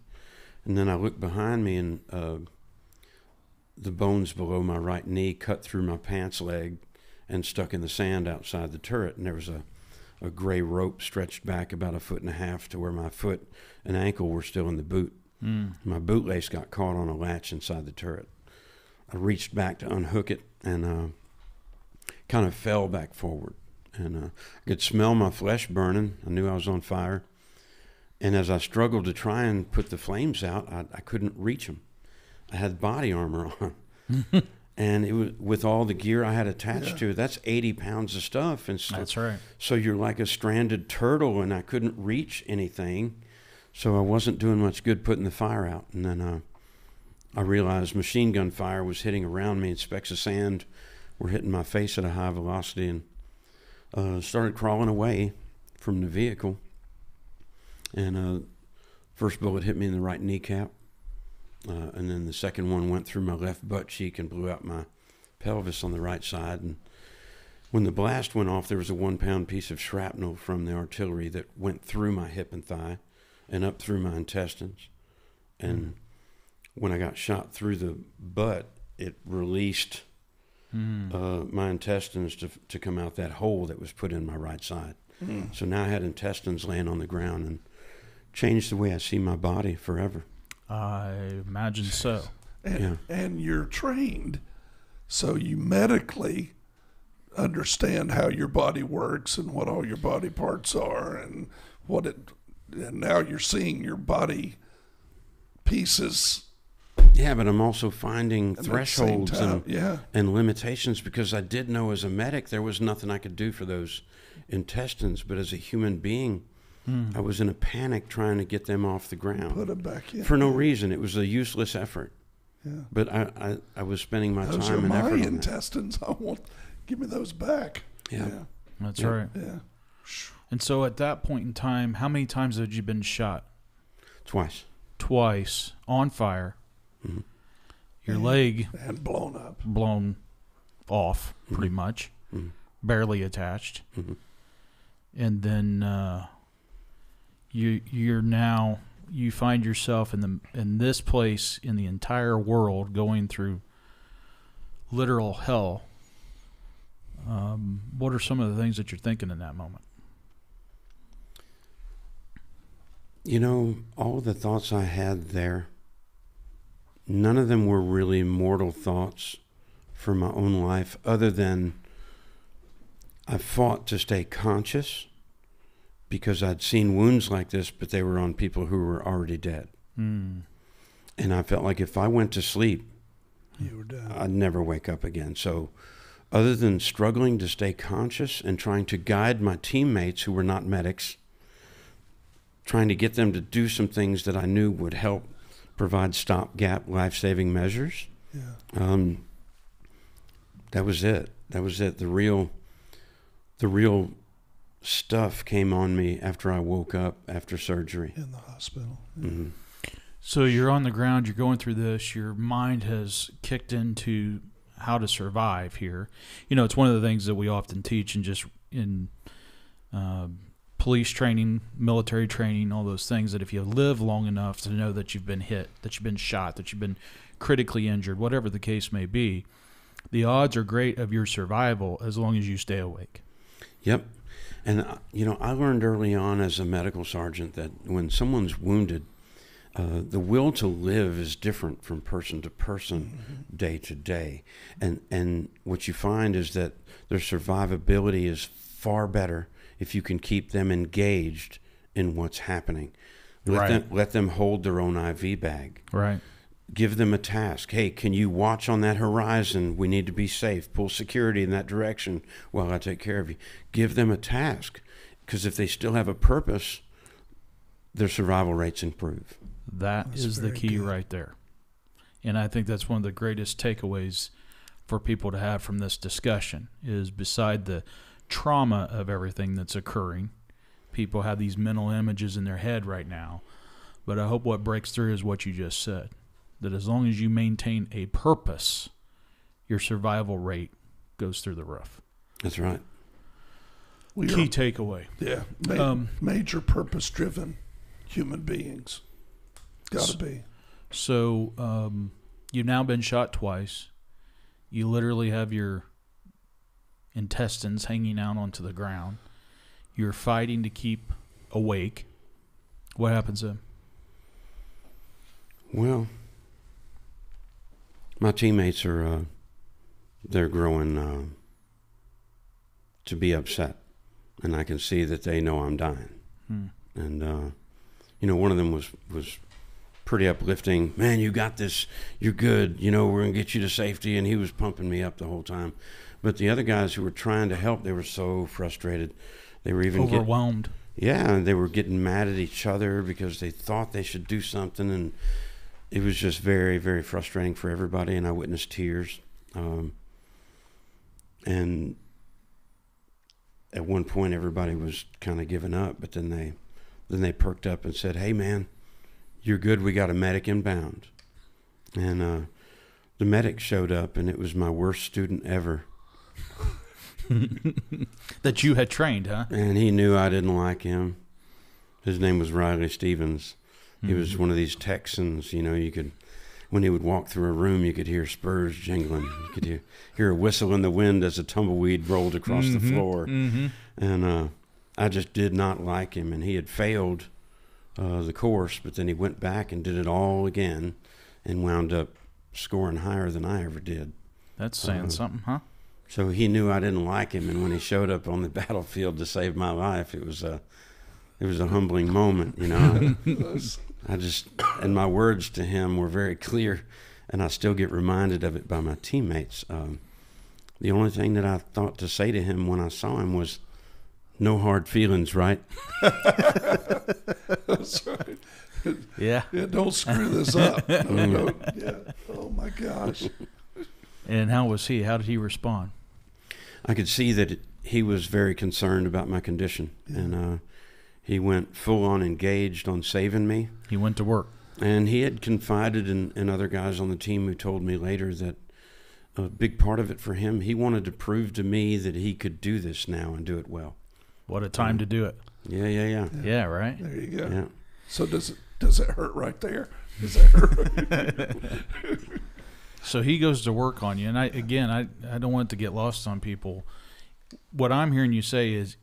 And then I looked behind me, and the bones below my right knee cut through my pants leg and stuck in the sand outside the turret. And there was a gray rope stretched back about 1.5 feet to where my foot and ankle were still in the boot. My bootlace got caught on a latch inside the turret. I reached back to unhook it and kind of fell back forward. And I could smell my flesh burning. I knew I was on fire. And as I struggled to try and put the flames out, I couldn't reach them. I had body armor on. And it was with all the gear I had attached to it. That's 80 pounds of stuff. And that's right. So you're like a stranded turtle, and I couldn't reach anything. So I wasn't doing much good putting the fire out. And then I realized machine gun fire was hitting around me, and specks of sand were hitting my face at a high velocity, and started crawling away from the vehicle. And first bullet hit me in the right kneecap. And then the second one went through my left butt cheek and blew out my pelvis on the right side. And when the blast went off, there was a 1-pound piece of shrapnel from the artillery that went through my hip and thigh and up through my intestines. And when I got shot through the butt, it released my intestines to come out that hole that was put in my right side. So now I had intestines laying on the ground, and changed the way I see my body forever. I imagine so. And you're trained, so you medically understand how your body works and what all your body parts are and and now you're seeing your body pieces. Yeah, but I'm also finding At the thresholds same time, and limitations, because I did know as a medic there was nothing I could do for those intestines. But as a human being, I was in a panic trying to get them off the ground. Put them back in. For no reason. It was a useless effort. Yeah. But I was spending my Those time are and my effort on that. intestines. Give me those back. Yeah. That's Yeah. right. Yeah. And so at that point in time, how many times had you been shot? Twice. Twice, on fire. Mhm. Your leg And blown up. blown off, pretty much, barely attached. And then you find yourself in this place in the entire world going through literal hell. What are some of the things that you're thinking in that moment? You know, all the thoughts I had there, none of them were really mortal thoughts for my own life, other than I fought to stay conscious because I'd seen wounds like this, but they were on people who were already dead. And I felt like if I went to sleep, You were done. I'd never wake up again. So other than struggling to stay conscious and trying to guide my teammates who were not medics, trying to get them to do some things that I knew would help provide stopgap life-saving measures. Yeah. That was it. That was it. The real stuff came on me after I woke up after surgery. In the hospital. Mm-hmm. So you're on the ground, you're going through this, your mind has kicked into how to survive here. You know, it's one of the things that we often teach in police training, military training, all those things, that if you live long enough to know that you've been hit, that you've been shot, that you've been critically injured, whatever the case may be, the odds are great of your survival as long as you stay awake. Yep. And, I learned early on as a medical sergeant that when someone's wounded, the will to live is different from person to person, day to day. And what you find is that their survivability is far better if you can keep them engaged in what's happening. Let them hold their own IV bag. Right. Give them a task. Hey, can you watch on that horizon? We need to be safe. Pull security in that direction while I take care of you. Give them a task, because if they still have a purpose, their survival rates improve. That's the very key good. right there. And I think that's one of the greatest takeaways for people to have from this discussion is, beside the trauma of everything that's occurring, people have these mental images in their head right now. But I hope what breaks through is what you just said, that as long as you maintain a purpose, your survival rate goes through the roof. That's right. Key takeaway. Yeah. Major purpose-driven human beings. Got to be. So you've now been shot twice. You literally have your intestines hanging out onto the ground. You're fighting to keep awake. What happens then? Well, my teammates are they're growing to be upset, and I can see that they know I'm dying. And one of them was pretty uplifting. Man, you got this. You're good. We're gonna get you to safety. And he was pumping me up the whole time. But the other guys who were trying to help, they were so frustrated. They were even overwhelmed. And they were getting mad at each other because they thought they should do something, and it was just very, very frustrating for everybody. And I witnessed tears. And at one point, everybody was kind of giving up, but then they perked up and said, "Hey, man, you're good. We got a medic inbound." And the medic showed up, and it was my worst student ever. That you had trained, huh? And he knew I didn't like him. His name was Riley Stevens. He was one of these Texans, you could, when he would walk through a room, you could hear spurs jingling. You could hear a whistle in the wind as a tumbleweed rolled across the floor. And I just did not like him. And he had failed the course, but then he went back and did it all again and wound up scoring higher than I ever did. That's saying something, huh? So he knew I didn't like him, and when he showed up on the battlefield to save my life, it was It was a humbling moment, you know. And my words to him were very clear, and I still get reminded of it by my teammates. The only thing that I thought to say to him when I saw him was, "No hard feelings, right?" That's right. Yeah. Yeah, don't screw this up. No, yeah. Oh, my gosh. And how was he? How did he respond? I could see that he was very concerned about my condition, and he went full on engaged on saving me. He went to work. And he had confided in other guys on the team who told me later that a big part of it for him, he wanted to prove to me that he could do this now and do it well. What a time to do it. Yeah. Yeah, right? There you go. Yeah. So does it hurt right there? Does that hurt? So he goes to work on you. And I don't want it to get lost on people. What I'm hearing you say is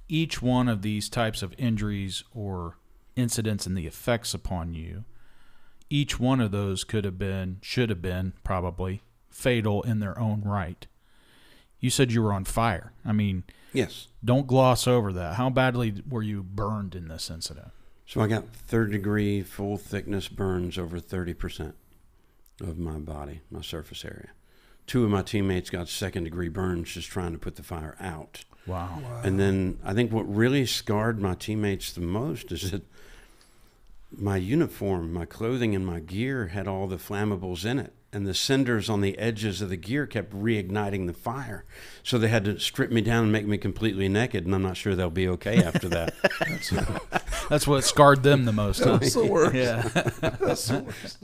each one of these types of injuries or incidents and the effects upon you, each one of those should have been probably fatal in their own right. You said you were on fire. I mean, Yes. don't gloss over that. How badly were you burned in this incident? So I got third-degree full-thickness burns over 30% of my body, my surface area. 2 of my teammates got second-degree burns just trying to put the fire out. Wow. And then I think what really scarred my teammates the most is that my uniform, my clothing, and my gear had all the flammables in it. And the cinders on the edges of the gear kept reigniting the fire. So they had to strip me down and make me completely naked, and I'm not sure they'll be okay after that. That's what scarred them the most. Huh? That's the worst. Yeah. That's the worst.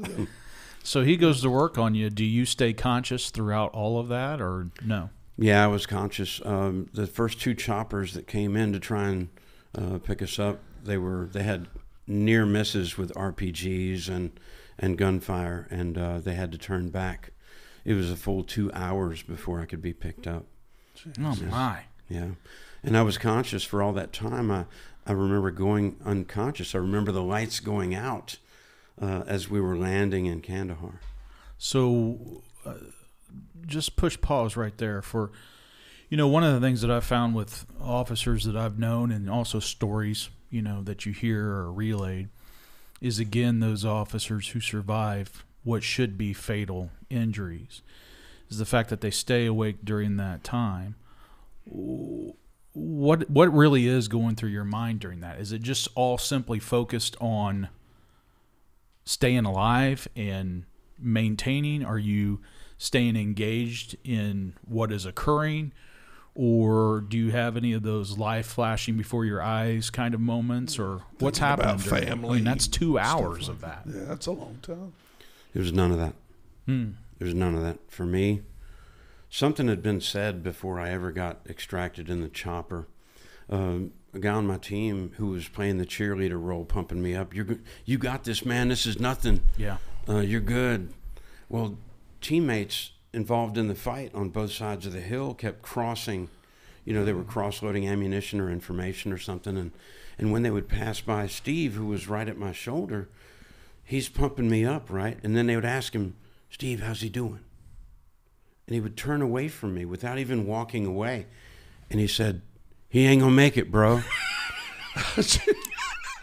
So he goes to work on you. Do you stay conscious throughout all of that, or no? Yeah, I was conscious. The first 2 choppers that came in to try and pick us up, they had near misses with RPGs and gunfire, and they had to turn back. It was a full 2 hours before I could be picked up. Oh, my. Yeah. And I was conscious for all that time. I remember going unconscious. I remember the lights going out as we were landing in Kandahar. So just push pause right there for, one of the things that I've found with officers that I've known and also stories, that you hear or relayed is, again, those officers who survive what should be fatal injuries is the fact that they stay awake during that time. What really is going through your mind during that? Is it just all simply focused on staying alive and maintaining? Are you staying engaged in what is occurring? Or do you have any of those life flashing before your eyes kind of moments? Or what's happening? About family. I mean, that's 2 hours of that. Yeah, that's a long time. There was none of that. There was none of that. For me, something had been said before I ever got extracted in the chopper. A guy on my team who was playing the cheerleader role, pumping me up. You got this, man. This is nothing. Yeah. You're good. Well, teammates involved in the fight on both sides of the hill kept crossing. They were cross-loading ammunition or information or something. And when they would pass by Steve, who was right at my shoulder, he's pumping me up, right? And then they would ask him, "Steve, how's he doing?" And he would turn away from me without even walking away. And he said, "He ain't gonna make it, bro."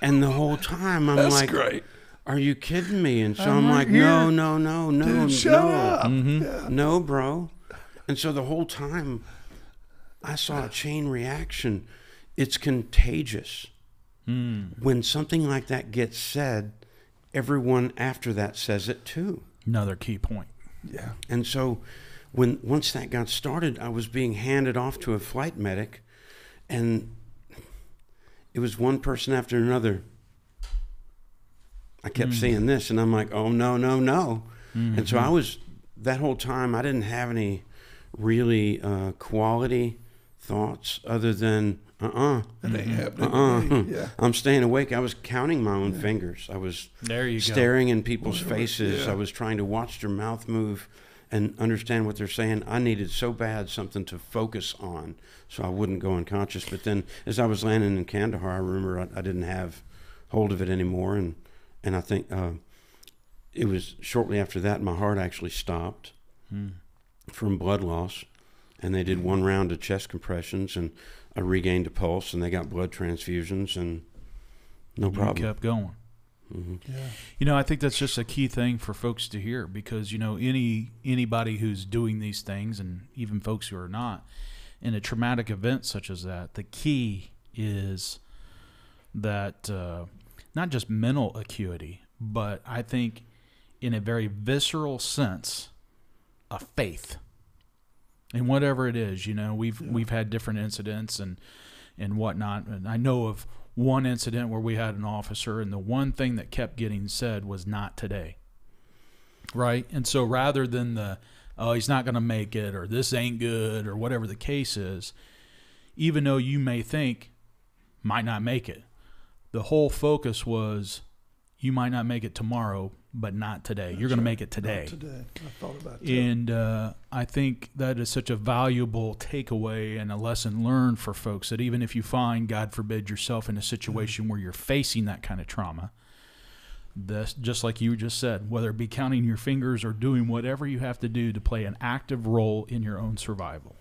And the whole time I'm That's like, great. "Are you kidding me?" And so I'm I'm right like, here. no, Dude, shut up. Yeah. no, bro. And so the whole time I saw a chain reaction. It's contagious. When something like that gets said, everyone after that says it too. Another key point. Yeah. And so once that got started, I was being handed off to a flight medic, and it was one person after another. I kept seeing this, and I'm like, oh, no. Mm-hmm. And so that whole time, I didn't have any really quality thoughts other than, It ain't happening to me. Yeah. I'm staying awake. I was counting my own fingers. I was staring in people's faces. Yeah. I was trying to watch their mouth move and understand what they're saying. I needed so bad something to focus on so I wouldn't go unconscious. But then as I was landing in Kandahar, I remember I didn't have hold of it anymore. And I think it was shortly after that my heart actually stopped from blood loss. And they did one round of chest compressions, and I regained a pulse, and they got blood transfusions, and No problem. You kept going. Mm-hmm. Yeah. I think that's just a key thing for folks to hear, because anybody who's doing these things, and even folks who are not, in a traumatic event such as that, the key is that not just mental acuity, but I think in a very visceral sense, a faith in whatever it is. We've had different incidents and whatnot, and I know of one incident where we had an officer, and the one thing that kept getting said was "not today," right? And so rather than he's not going to make it, or this ain't good, or whatever the case is, even though you may think might not make it, the whole focus was you might not make it tomorrow, but not today. You're going to make it today. Not today. I thought about that. And I think that is such a valuable takeaway and a lesson learned for folks, that even if you find, God forbid, yourself in a situation where you're facing that kind of trauma, that's just like you just said, whether it be counting your fingers or doing whatever you have to do to play an active role in your own survival.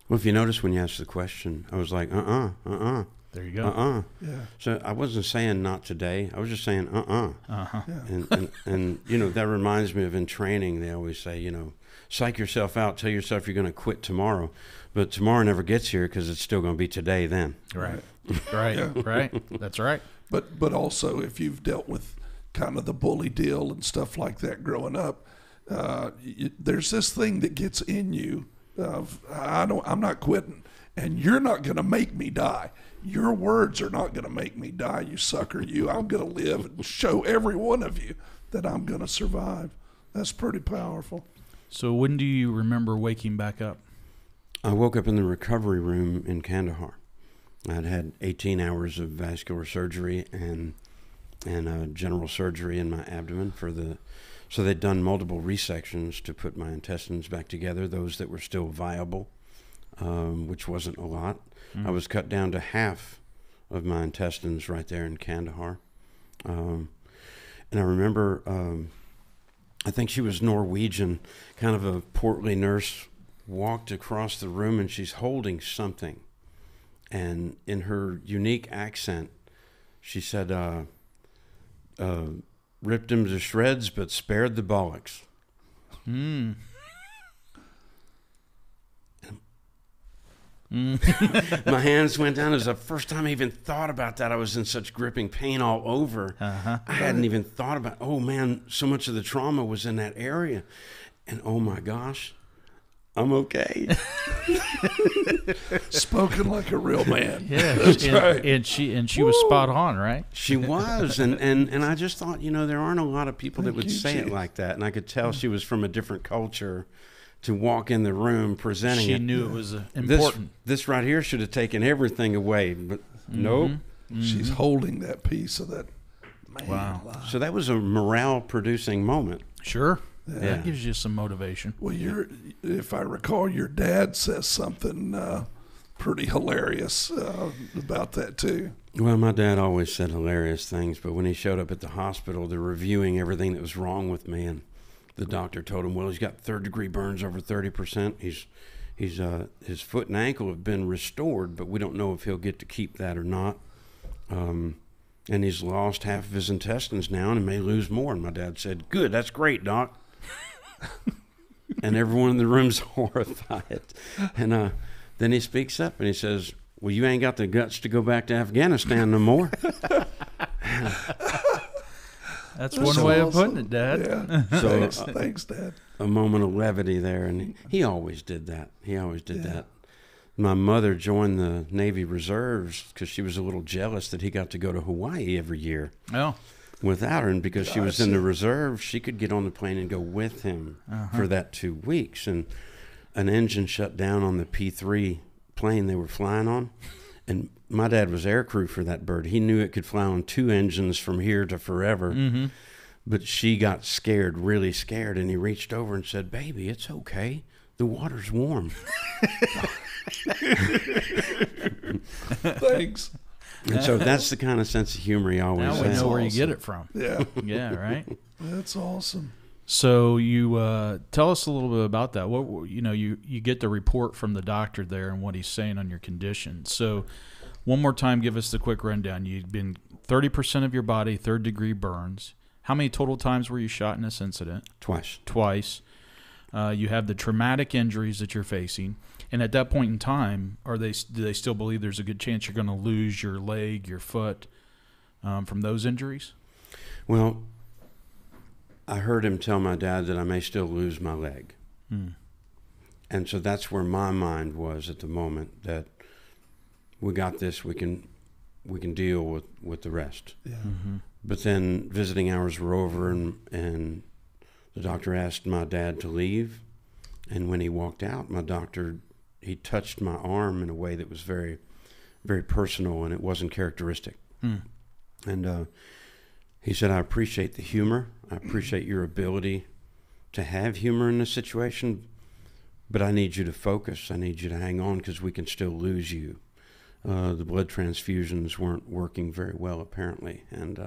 Well, if you notice when you asked the question, I was like, There you go. Yeah. So I wasn't saying not today. I was just saying, Uh-huh. Yeah. And that reminds me of in training, they always say, psych yourself out, tell yourself you're going to quit tomorrow. But tomorrow never gets here because it's still going to be today then. Right. Right. Yeah. Right. That's right. But also, if you've dealt with kind of the bully deal and stuff like that growing up, there's this thing that gets in you of, I'm not quitting, and you're not going to make me die. Your words are not going to make me die, you sucker, you. I'm going to live and show every one of you that I'm going to survive. That's pretty powerful. So when do you remember waking back up? I woke up in the recovery room in Kandahar. I'd had 18 hours of vascular surgery and general surgery in my abdomen so they'd done multiple resections to put my intestines back together, those that were still viable, which wasn't a lot. I was cut down to half of my intestines right there in Kandahar. And I remember, I think she was Norwegian, kind of a portly nurse, walked across the room, and she's holding something. And in her unique accent, she said, ripped him to shreds, but spared the bollocks. My hands went down. It was the first time I even thought about that. I was in such gripping pain all over. I hadn't even thought about, oh man, so much of the trauma was in that area. And oh my gosh, I'm okay. Spoken like a real man. Yeah, That's right. And she was spot on, right? She was. And I just thought, there aren't a lot of people that would say it like that. And I could tell she was from a different culture to walk in the room presenting it. She knew it was important. This right here should have taken everything away, but nope. She's holding that piece of that man. Wow. alive. So that was a morale-producing moment. Sure. Yeah. That gives you some motivation. Well, if I recall, your dad says something pretty hilarious about that too. Well, my dad always said hilarious things, but when he showed up at the hospital, they're reviewing everything that was wrong with me, and the doctor told him, well, he's got third-degree burns over 30%. His foot and ankle have been restored, but we don't know if he'll get to keep that or not. And he's lost half of his intestines now and may lose more. And my dad said, good, that's great, Doc. And everyone in the room's horrified. And then he speaks up and he says, well, you ain't got the guts to go back to Afghanistan no more. That's one way of putting it, Dad. Yeah. So Thanks, Dad. a moment of levity there, and he always did that. That. My mother joined the Navy Reserves because she was a little jealous that he got to go to Hawaii every year Oh, without her, and because she was in the reserve, she could get on the plane and go with him for that 2 weeks. And an engine shut down on the P-3 plane they were flying on, and my dad was aircrew for that bird. He knew it could fly on 2 engines from here to forever. But she got scared, really scared, and he reached over and said, baby, it's okay. The water's warm. Thanks. And so that's the kind of sense of humor he always now we has. know where you awesome. get it from. Yeah. Yeah, right. That's awesome. So you tell us a little bit about that. What you get the report from the doctor there and what he's saying on your condition. So One more time, give us the quick rundown. You'd been 30% of your body, third-degree burns. How many total times were you shot in this incident? Twice. You have the traumatic injuries that you're facing. And at that point in time, do they still believe there's a good chance you're going to lose your leg, your foot from those injuries? Well, I heard him tell my dad that I may still lose my leg. And so that's where my mind was at the moment, that we got this, we can deal with the rest. Yeah. But then visiting hours were over, and the doctor asked my dad to leave. And when he walked out, he touched my arm in a way that was very, very personal, and it wasn't characteristic. And he said, I appreciate the humor. I appreciate your ability to have humor in this situation, but I need you to focus. I need you to hang on, because we can still lose you. The blood transfusions weren't working very well, apparently. And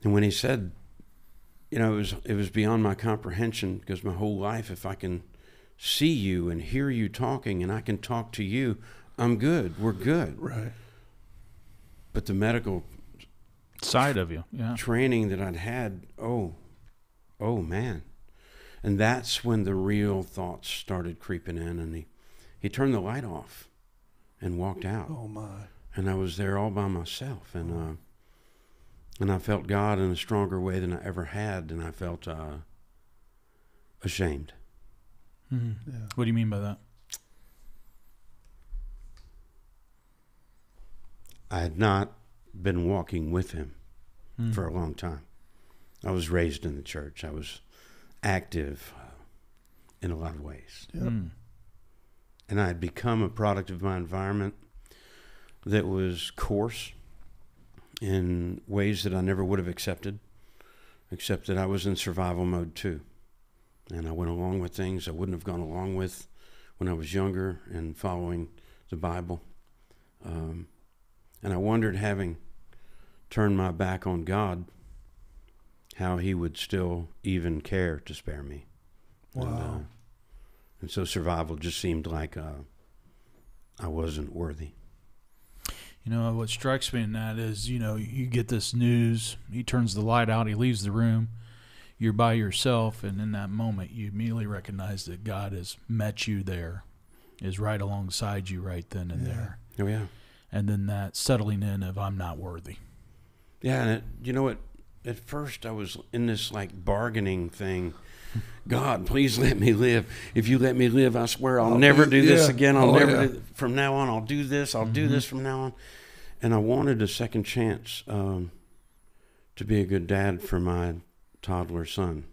when he said, it was beyond my comprehension, because my whole life, if I can see you and hear you talking and I can talk to you, I'm good. We're good. Right. But the medical side of you, training that I'd had, oh man. And that's when the real thoughts started creeping in, and he turned the light off and walked out. Oh my. And I was there all by myself, and I felt God in a stronger way than I ever had, and I felt ashamed. Yeah. What do you mean by that? I had not been walking with him for a long time. I was raised in the church. I was active in a lot of ways. Yep. And I had become a product of my environment that was coarse in ways that I never would have accepted, except that I was in survival mode too. And I went along with things I wouldn't have gone along with when I was younger and following the Bible. And I wondered, having turned my back on God, how he would still even care to spare me. Wow. And so survival just seemed like I wasn't worthy. What strikes me in that is, you get this news, he turns the light out, he leaves the room, you're by yourself, and in that moment you immediately recognize that God has met you there, is right alongside you right then and there. Oh, yeah. And then that settling in of, I'm not worthy. Yeah, and at first I was in this bargaining thing. God, please let me live. If you let me live, I swear I'll never do this again. From now on, I'll do this. I'll do this from now on. And I wanted a second chance to be a good dad for my toddler son.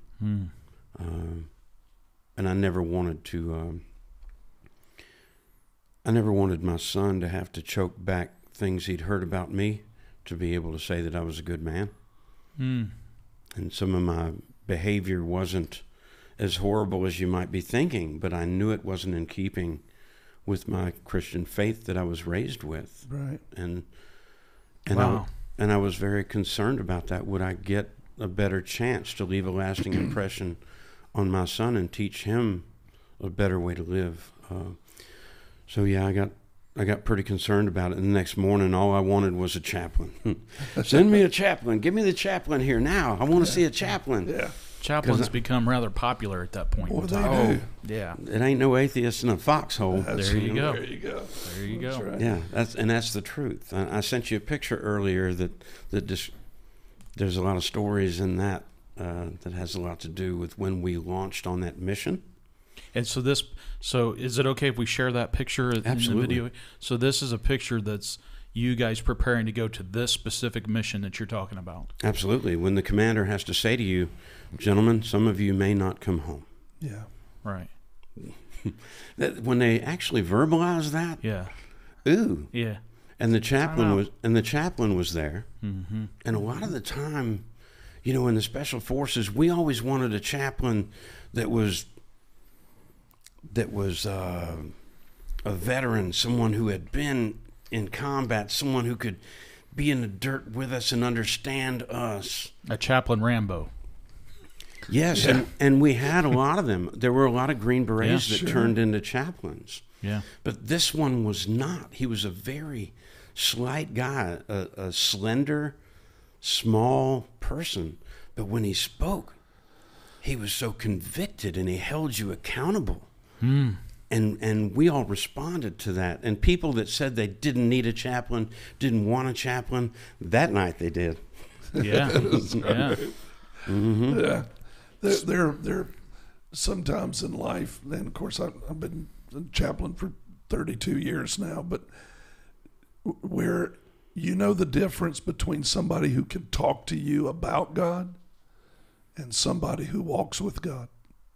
And I never wanted to. I never wanted my son to have to choke back things he'd heard about me to be able to say that I was a good man. And some of my behavior wasn't as horrible as you might be thinking, but I knew it wasn't in keeping with my Christian faith that I was raised with. Right. And Wow. I was very concerned about that. Would I get a better chance to leave a lasting impression on my son and teach him a better way to live? So yeah, I got pretty concerned about it. And the next morning, all I wanted was a chaplain. Send me a chaplain. Give me the chaplain here now. I want to see a chaplain. Yeah. Chaplains become rather popular at that point. What do they do? Yeah. It ain't no atheist in a foxhole. There you go. There you go. There you That's go. right. Yeah, that's the truth. I sent you a picture earlier that just there's a lot of stories in that that has a lot to do with when we launched on that mission. And so is it okay if we share that picture in the video? So this is a picture that's you guys preparing to go to this specific mission that you're talking about. Absolutely. When the commander has to say to you, gentlemen, some of you may not come home. Yeah. Right. When they actually verbalize that, Yeah. ooh. Yeah. And the chaplain was there. Mm-hmm. And a lot of the time, in the special forces, we always wanted a chaplain that was a veteran, someone who had been in combat, someone who could be in the dirt with us and understand us. A chaplain Rambo. Yes, Yeah. and we had a lot of them. There were a lot of Green Berets Yeah, that turned into chaplains. Yeah. But this one was not. He was a very slight guy, a slender, small person. But when he spoke, he was so convicted and he held you accountable. And we all responded to that. And people that said they didn't need a chaplain, didn't want a chaplain, that night they did. Yeah. Yeah. Yeah. There sometimes in life, and of course I've been a chaplain for 32 years now, but where you know the difference between somebody who can talk to you about God and somebody who walks with God,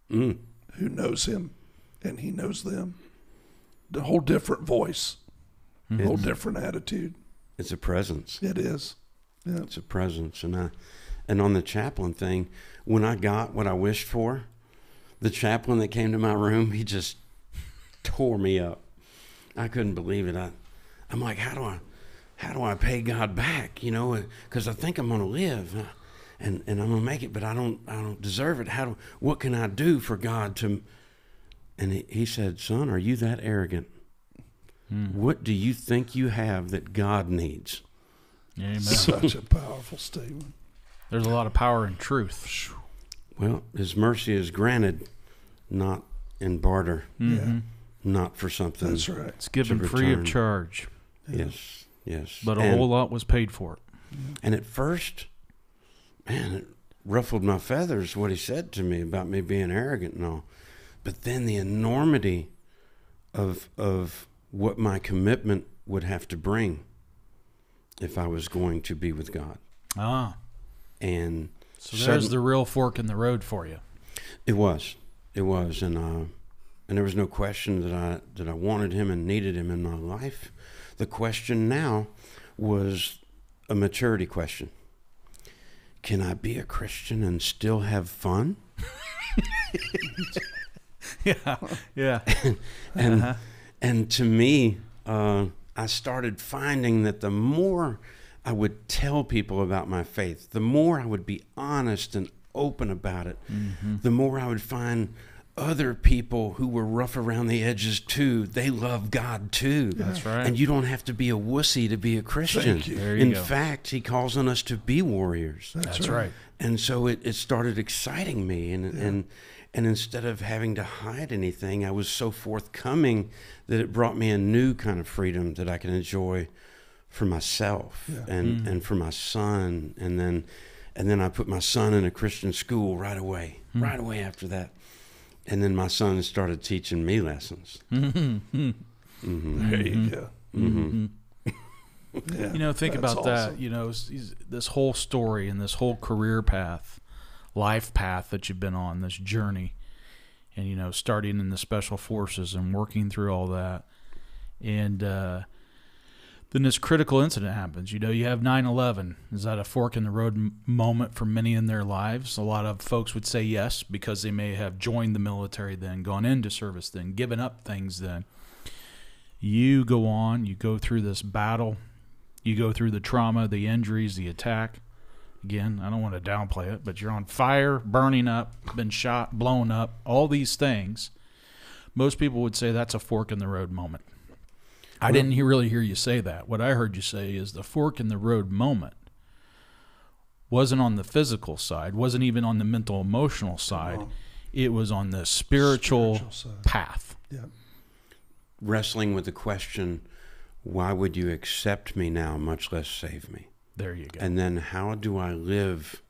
who knows him and he knows them. A whole different voice, a whole different attitude. It's a presence. It is. Yeah. It's a presence. And on the chaplain thing, when I got what I wished for, the chaplain that came to my room, he just tore me up. I couldn't believe it. I'm like, how do I pay God back? You know, because I think I'm going to live and I'm going to make it, but I don't deserve it. What can I do for God to? And he said, son, are you that arrogant? What do you think you have that God needs? Amen. Such a powerful statement. There's a lot of power in truth. Well, his mercy is granted, not in barter, Yeah. not for something. That's right. It's given To free of return. charge, Yes. but a whole lot was paid for it. And at first, man, it ruffled my feathers what he said to me about me being arrogant and all. But then the enormity of what my commitment would have to bring if I was going to be with God. Ah, And so there's the real fork in the road for you. It was, and there was no question that I wanted him and needed him in my life. The question now was a maturity question. Can I be a Christian and still have fun? Yeah. And to me, I started finding that the more I would tell people about my faith, the more I would be honest and open about it, the more I would find other people who were rough around the edges too. They love God too. That's right. And you don't have to be a wussy to be a Christian. Thank you. There you In go. fact, he calls on us to be warriors. That's right. And so it started exciting me. And instead of having to hide anything, I was so forthcoming that it brought me a new kind of freedom that I can enjoy for myself and for my son. And then I put my son in a Christian school right away after that. And then my son started teaching me lessons. There you go. Yeah, You know, think that's about that. awesome. You know, this whole story and this whole career path, life path that you've been on, this journey, and, you know, starting in the special forces and working through all that. And then this critical incident happens. You know, you have 9/11. Is that a fork in the road moment for many in their lives? A lot of folks would say yes, because they may have joined the military then, gone into service then, given up things then. You go on, you go through this battle, you go through the trauma, the injuries, the attack. Again, I don't want to downplay it, but you're on fire, burning up, been shot, blown up, all these things. Most people would say that's a fork in the road moment. I didn't really hear you say that. What I heard you say is the fork in the road moment wasn't on the physical side, wasn't even on the mental, emotional side. It was on the spiritual side. path. Yeah. Wrestling with the question, why would you accept me now, much less save me? There you go. And then how do I live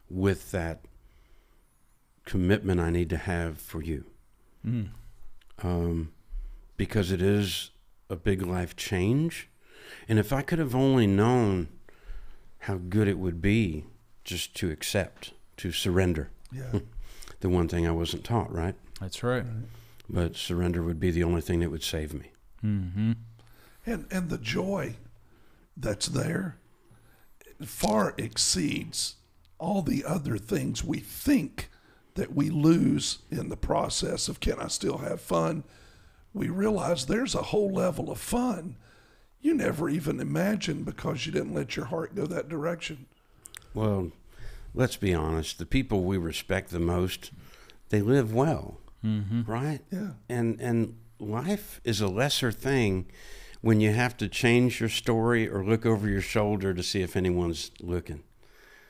with that commitment I need to have for you? Because it is a big life change. And if I could have only known how good it would be just to accept, to surrender. Yeah. The one thing I wasn't taught, right? That's right. But surrender would be the only thing that would save me. Mm-hmm. And the joy that's there far exceeds all the other things we think that we lose in the process of can I still have fun? We realize there's a whole level of fun you never even imagined because you didn't let your heart go that direction. Well, let's be honest, the people we respect the most, they live well, right? Yeah. And life is a lesser thing when you have to change your story or look over your shoulder to see if anyone's looking.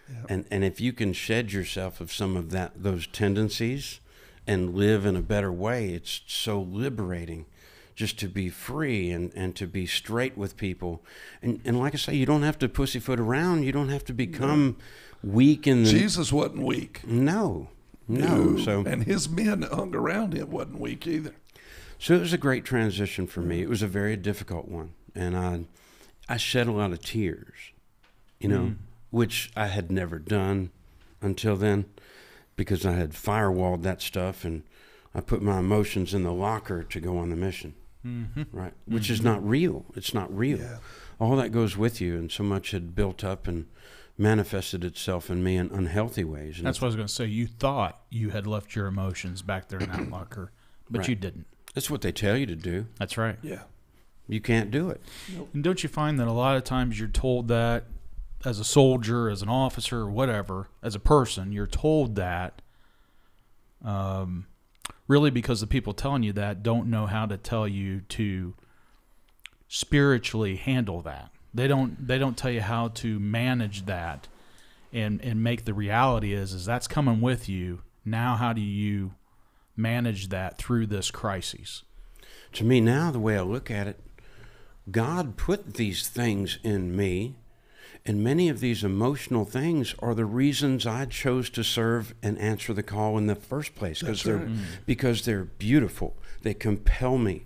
Yeah. And if you can shed yourself of some of those tendencies and live in a better way, it's so liberating just to be free and to be straight with people. And like I say, you don't have to pussyfoot around. You don't have to become weak in the... Jesus wasn't weak. No. So, and his men hung around him wasn't weak either. So it was a great transition for me. It was a very difficult one. And I shed a lot of tears, which I had never done until then, because I had firewalled that stuff and I put my emotions in the locker to go on the mission. Right, which is not real. It's not real. Yeah. All that goes with you, and so much had built up and manifested itself in me in unhealthy ways. And that's what I was going to say. You thought you had left your emotions back there in that locker, but you didn't. That's what they tell you to do. That's right. Yeah. You can't do it. Nope. And don't you find that a lot of times you're told that as a soldier, as an officer, or whatever, as a person, you're told that really because the people telling you that don't know how to tell you to spiritually handle that. They don't tell you how to manage that and make the reality is that's coming with you. Now how do you manage that through this crisis? To me now, the way I look at it, God put these things in me, and many of these emotional things are the reasons I chose to serve and answer the call in the first place, because they're beautiful. They compel me.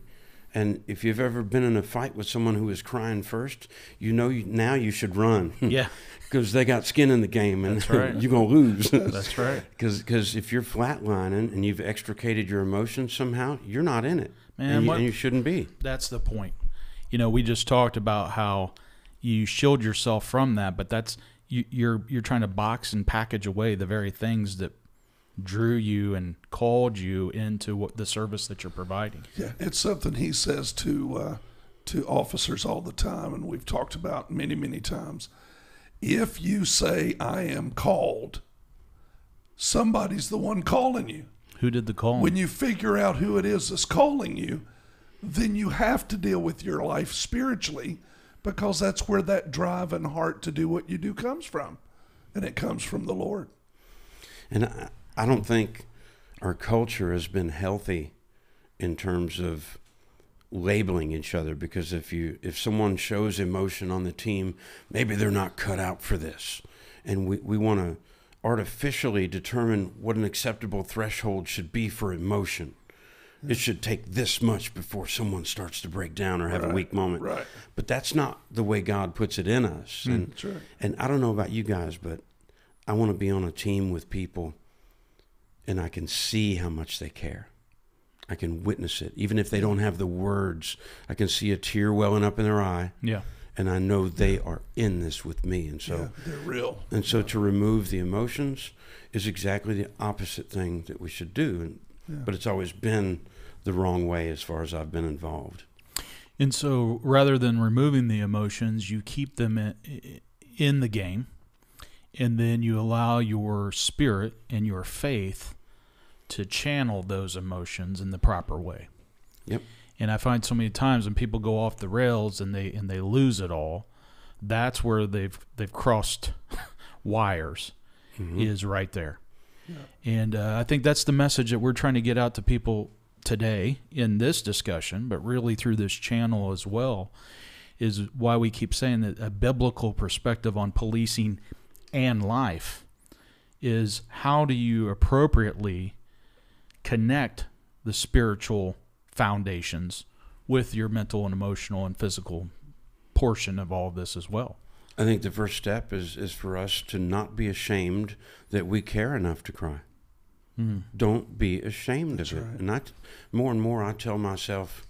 And if you've ever been in a fight with someone who is crying first, now you should run. Yeah. Because they got skin in the game, and that's right. You're going to lose. That's right. Because if you're flatlining and you've extricated your emotions somehow, you're not in it. Man, and you shouldn't be. That's the point. We just talked about how you shield yourself from that, but that's you're trying to box and package away the very things that drew you and called you into the service that you're providing. Yeah, it's something he says to officers all the time, and we've talked about many, many times. If you say, I am called, somebody's the one calling you. Who did the calling? When you figure out who it is that's calling you, then you have to deal with your life spiritually, because that's where that drive and heart to do what you do comes from. And it comes from the Lord. And I don't think our culture has been healthy in terms of labeling each other, because if someone shows emotion on the team, maybe they're not cut out for this. And we want to artificially determine what an acceptable threshold should be for emotion. It should take this much before someone starts to break down or have a weak moment. Right. But that's not the way God puts it in us. And I don't know about you guys, but I want to be on a team with people and I can see how much they care. I can witness it. Even if they don't have the words, I can see a tear welling up in their eye. Yeah. And I know they are in this with me. And so they're real. And so to remove the emotions is exactly the opposite thing that we should do. But it's always been the wrong way as far as I've been involved. And so rather than removing the emotions, you keep them in the game, and then you allow your spirit and your faith to channel those emotions in the proper way. Yep. And I find so many times when people go off the rails and they lose it all, that's where they've crossed wires, is right there. Yeah. And I think that's the message that we're trying to get out to people today in this discussion, but really through this channel as well, is why we keep saying that a biblical perspective on policing and life is how do you appropriately connect the spiritual foundations with your mental and emotional and physical portion of all of this as well. I think the first step is for us to not be ashamed that we care enough to cry. Don't be ashamed of it. And more and more I tell myself,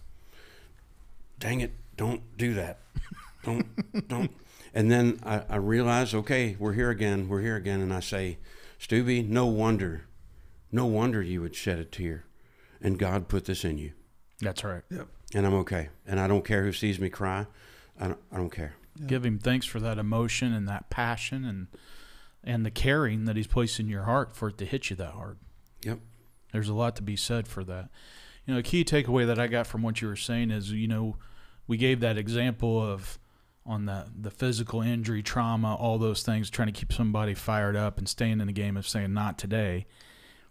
dang it, don't do that. Don't. And then I realize, okay, we're here again. And I say, Stube, no wonder you would shed a tear. And God put this in you. That's right. Yep. And I'm okay. And I don't care who sees me cry. I don't care. Yeah. Give him thanks for that emotion and that passion and and the caring that he's placed in your heart for it to hit you that hard. Yep. There's a lot to be said for that. A key takeaway that I got from what you were saying is, we gave that example of on the physical injury, trauma, all those things, trying to keep somebody fired up and staying in the game of saying not today.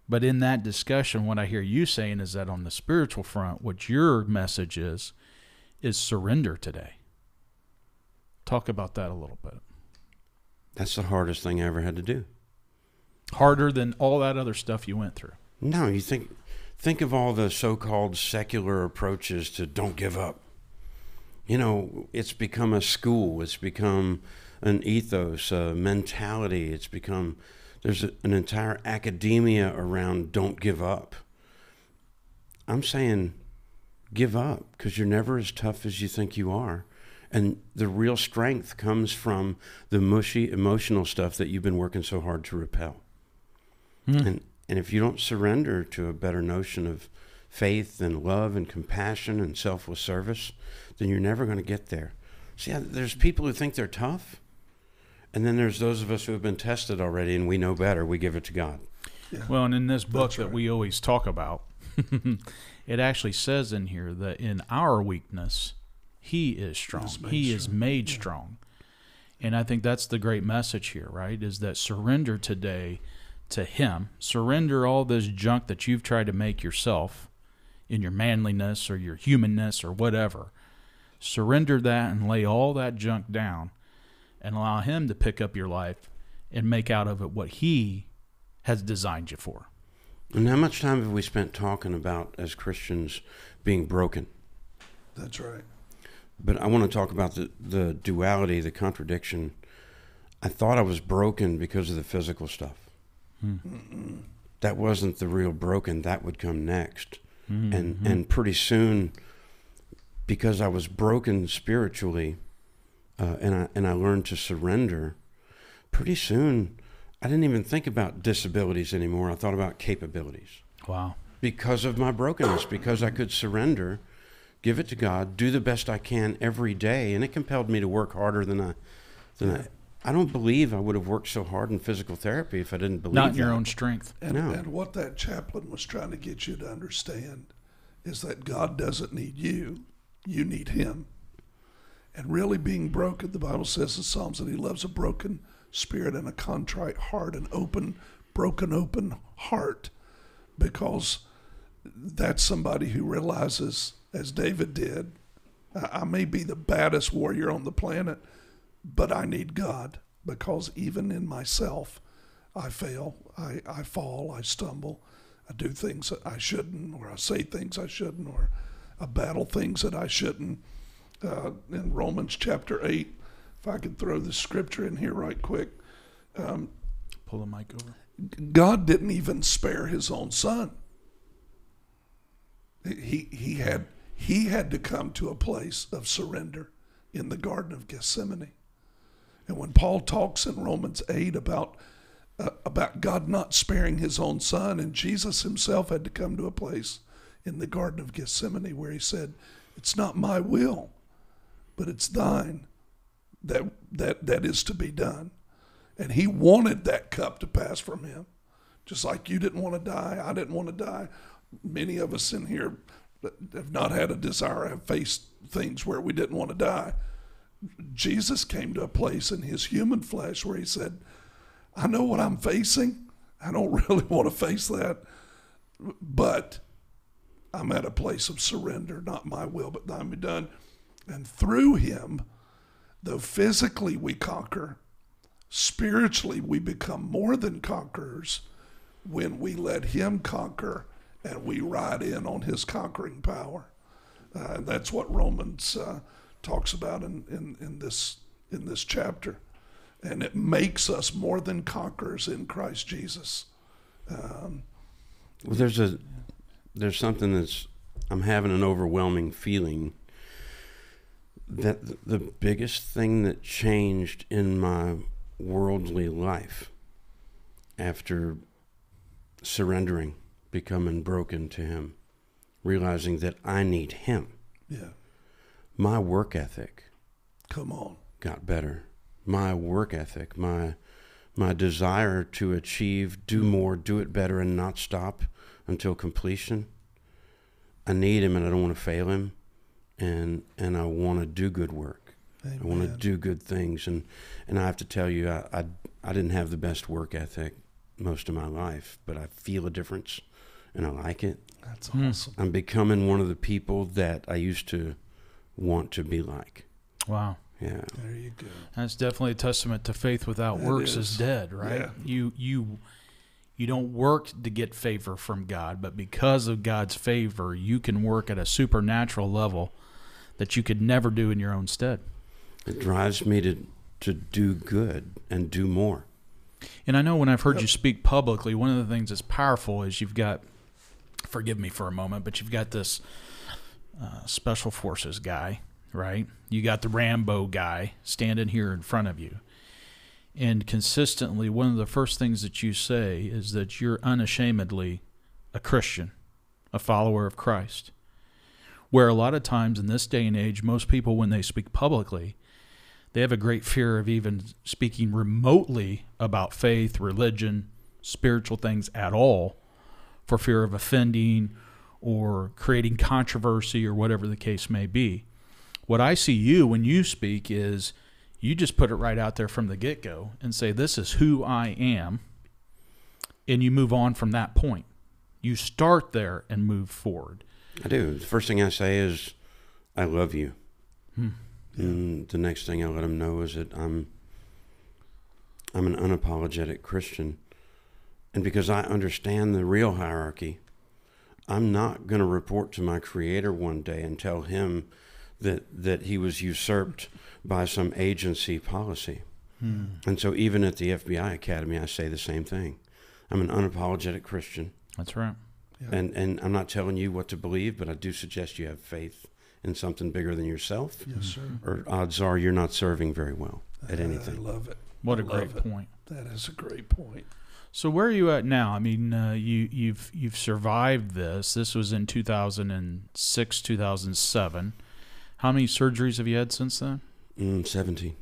But in that discussion, what I hear you saying is that on the spiritual front, what your message is surrender today. Talk about that a little bit. That's the hardest thing I ever had to do. Harder than all that other stuff you went through. No, you think of all the so-called secular approaches to don't give up. It's become a school. It's become an ethos, a mentality. There's an entire academia around don't give up. I'm saying give up, because you're never as tough as you think you are. And the real strength comes from the mushy emotional stuff that you've been working so hard to repel. And if you don't surrender to a better notion of faith and love and compassion and selfless service, then you're never going to get there. See, there's people who think they're tough, and then there's those of us who have been tested already and we know better. We give it to God. Yeah. Well, and in this book that we always talk about, it actually says in here that in our weakness, he is strong. He is made strong. And I think that's the great message here, right? Is that surrender today to him. Surrender all this junk that you've tried to make yourself in your manliness or your humanness or whatever. Surrender that and lay all that junk down and allow him to pick up your life and make out of it what he has designed you for. And how much time have we spent talking about, as Christians, being broken? That's right. But I want to talk about the duality, the contradiction. I thought I was broken because of the physical stuff. That wasn't the real broken. That would come next. And pretty soon, because I was broken spiritually, and I learned to surrender, pretty soon I didn't even think about disabilities anymore. I thought about capabilities. Wow. Because of my brokenness, because I could surrender, give it to God, do the best I can every day, and it compelled me to work harder than I don't believe I would have worked so hard in physical therapy if I didn't believe Not in your own strength. And what that chaplain was trying to get you to understand is that God doesn't need you. You need him. And really being broken, the Bible says in Psalms that he loves a broken spirit and a contrite heart, an open heart, because that's somebody who realizes, as David did, I may be the baddest warrior on the planet, but I need God, because even in myself, I fail, I fall, I stumble, I do things that I shouldn't, or I say things I shouldn't, or I battle things that I shouldn't. In Romans chapter 8, if I could throw the scripture in here right quick. Pull the mic over. God didn't even spare his own son. He had to come to a place of surrender in the Garden of Gethsemane. And when Paul talks in Romans 8 about God not sparing his own son, and Jesus himself had to come to a place in the Garden of Gethsemane where he said, "It's not my will, but it's thine that is to be done." And he wanted that cup to pass from him. Just like you didn't want to die, I didn't want to die. Many of us in here have not had a desire, have faced things where we didn't want to die. Jesus came to a place in his human flesh where he said, I know what I'm facing. I don't really want to face that, but I'm at a place of surrender, not my will, but thine be done. And through him, though physically we conquer, spiritually we become more than conquerors when we let him conquer and we ride in on his conquering power. And that's what Romans talks about in this chapter. And it makes us more than conquerors in Christ Jesus. Well, there's something I'm having an overwhelming feeling that the biggest thing that changed in my worldly life after surrendering, becoming broken to him, realizing that I need him. Yeah. My work ethic got better. My work ethic, my my desire to achieve, do more, do it better, and not stop until completion. I need him, and I don't want to fail him, and I want to do good work. Amen. I want to do good things, and I have to tell you, I didn't have the best work ethic most of my life, but I feel a difference, and I like it. That's awesome. I'm becoming one of the people that I used to want to be like. Wow. Yeah. There you go. That's definitely a testament to faith without That works is. is dead, right? Yeah. You don't work to get favor from God, but because of God's favor, you can work at a supernatural level that you could never do in your own stead. It drives me to do good and do more. And I know when I've heard you speak publicly, one of the things that's powerful is you've got, forgive me for a moment, but you've got this special forces guy, right? You got the Rambo guy standing here in front of you. And consistently, one of the first things that you say is that you're unashamedly a Christian, a follower of Christ. Where a lot of times in this day and age, most people, when they speak publicly, they have a great fear of even speaking remotely about faith, religion, spiritual things at all, for fear of offending or creating controversy or whatever the case may be. What I see you when you speak is you just put it right out there from the get-go and say, this is who I am, and you move on from that point. You start there and move forward. I do. The first thing I say is, I love you. And the next thing I let them know is that I'm an unapologetic Christian. And because I understand the real hierarchy, I'm not going to report to my Creator one day and tell him that he was usurped by some agency policy. And so even at the FBI Academy, I say the same thing. I'm an unapologetic Christian. That's right. Yeah. And I'm not telling you what to believe, but I do suggest you have faith in something bigger than yourself. Yes, sir. Or odds are you're not serving very well at I anything. love it. What a I great love it. point. That is a great point. So where are you at now? I mean, you've survived this. This was in 2006, 2007. How many surgeries have you had since then? 17.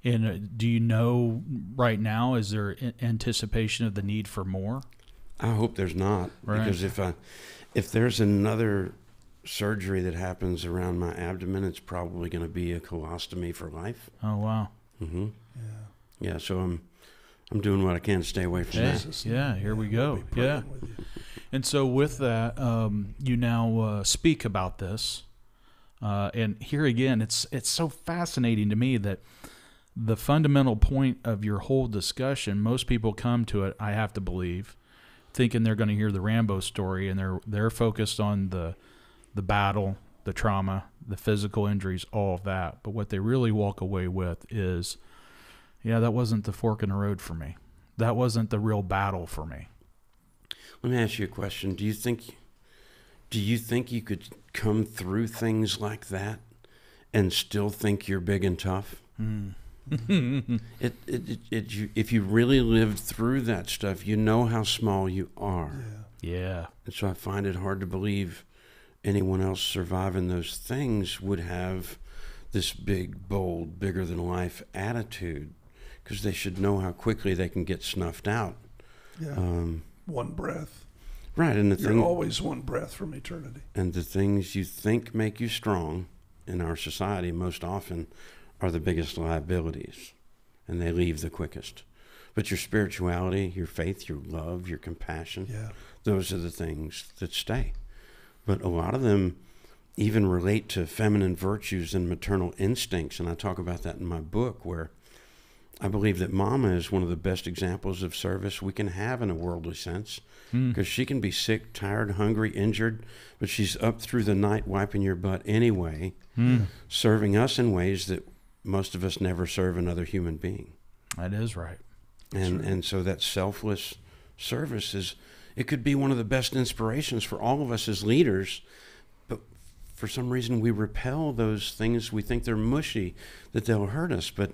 And do you know right now, is there anticipation of the need for more? I hope there's not, Right. because if there's another surgery that happens around my abdomen, it's probably going to be a colostomy for life. Oh, wow. Mm-hmm. Yeah. Yeah, so I'm doing what I can to stay away from Yeah. that. Jesus. Yeah, here we go. We'll be praying Yeah. with you. And so with that, you now speak about this. And here again, it's so fascinating to me that the fundamental point of your whole discussion, most people come to it, I have to believe, thinking they're going to hear the Rambo story, and they're focused on the battle, the trauma, the physical injuries, all of that. But what they really walk away with is, yeah, that wasn't the fork in the road for me. That wasn't the real battle for me. Let me ask you a question. Do you think you could come through things like that and still think you're big and tough? If you really lived through that stuff, you know how small you are. Yeah. Yeah. And so I find it hard to believe anyone else surviving those things would have this big, bold, bigger-than-life attitude, because they should know how quickly they can get snuffed out. Yeah. One breath. Right, and You're always one breath from eternity. And the things you think make you strong in our society most often are the biggest liabilities, and they leave the quickest. But your spirituality, your faith, your love, your compassion, Yeah. those are the things that stay. But a lot of them even relate to feminine virtues and maternal instincts, and I talk about that in my book, where I believe that mama is one of the best examples of service we can have in a worldly sense, because she can be sick, tired, hungry, injured, but she's up through the night wiping your butt anyway, serving us in ways that most of us never serve another human being. That is right. And so that selfless service it could be one of the best inspirations for all of us as leaders, but for some reason we repel those things. We think they're mushy, that they'll hurt us, but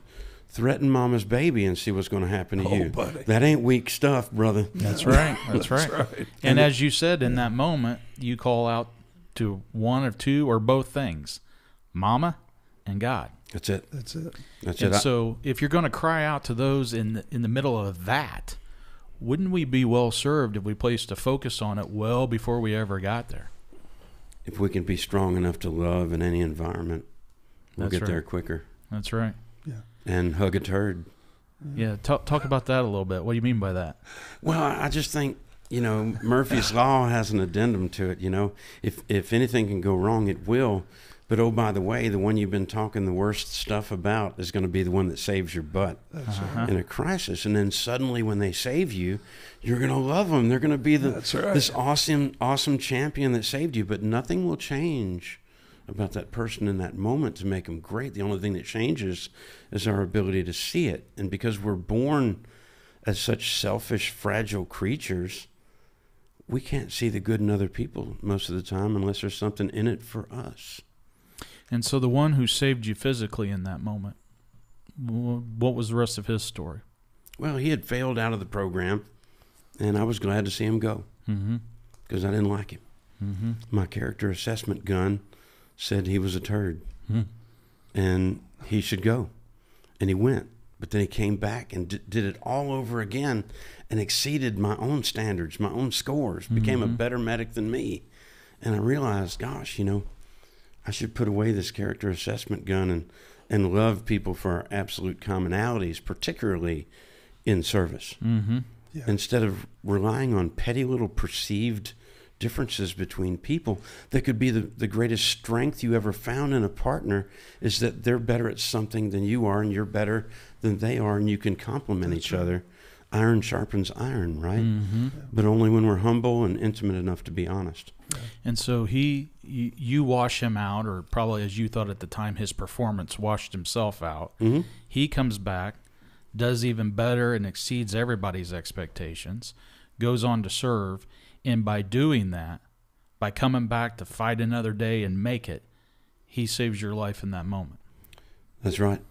threaten mama's baby and see what's going to happen to you. Buddy. That ain't weak stuff, brother. That's right. That's right. right. And as you said, in that moment, you call out to one of two or both things, mama and God. That's it. That's it. That's And it. so if you're going to cry out to those in the middle of that, wouldn't we be well served if we placed a focus on it well before we ever got there? If we can be strong enough to love in any environment, we'll That's get there right. quicker. That's right. Yeah. And hug a turd. Yeah, talk about that a little bit. What do you mean by that? Well, I just think, Murphy's Law has an addendum to it. If anything can go wrong, it will. But, oh, by the way, the one you've been talking the worst stuff about is going to be the one that saves your butt in a crisis. And then suddenly when they save you, you're going to love them. They're going to be this awesome champion that saved you. But nothing will change about that person in that moment to make them great. The only thing that changes is our ability to see it. And because we're born as such selfish, fragile creatures, we can't see the good in other people most of the time unless there's something in it for us. And so the one who saved you physically in that moment, what was the rest of his story? Well, he had failed out of the program, and I was glad to see him go because I didn't like him. Mm-hmm. My character assessment gun said he was a turd, and he should go. And he went. But then he came back and did it all over again and exceeded my own standards, my own scores, became a better medic than me. And I realized, gosh, I should put away this character assessment gun and love people for our absolute commonalities, particularly in service. Mm-hmm. Yeah. Instead of relying on petty little perceived differences between people. That could be the greatest strength you ever found in a partner, is that they're better at something than you are, and you're better than they are, and you can complement each other. Iron sharpens iron, right? Mm-hmm. But only when we're humble and intimate enough to be honest. And so you wash him out, or probably as you thought at the time, his performance washed himself out. Mm-hmm. He comes back, does even better, and exceeds everybody's expectations, goes on to serve, and by doing that, by coming back to fight another day and make it, he saves your life in that moment. That's right.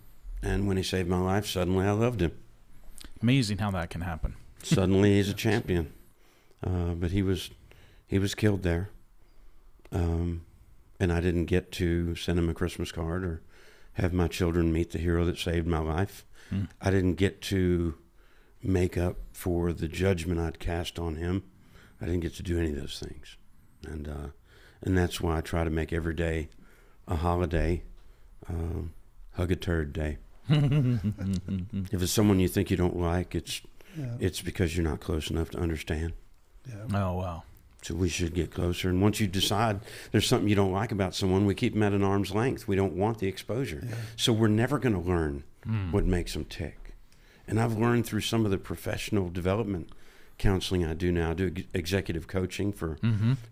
And when he saved my life, suddenly I loved him. Amazing how that can happen. Suddenly he's a champion. But he was killed there. And I didn't get to send him a Christmas card or have my children meet the hero that saved my life. I didn't get to make up for the judgment I'd cast on him. I didn't get to do any of those things. And that's why I try to make every day a holiday, hug a turd day. If it's someone you think you don't like, it's because you're not close enough to understand. Yeah. Oh, wow. So we should get closer. And once you decide there's something you don't like about someone, we keep them at an arm's length. We don't want the exposure. Yeah. So we're never going to learn what makes them tick. And I've learned through some of the professional development counseling I do now. I do executive coaching for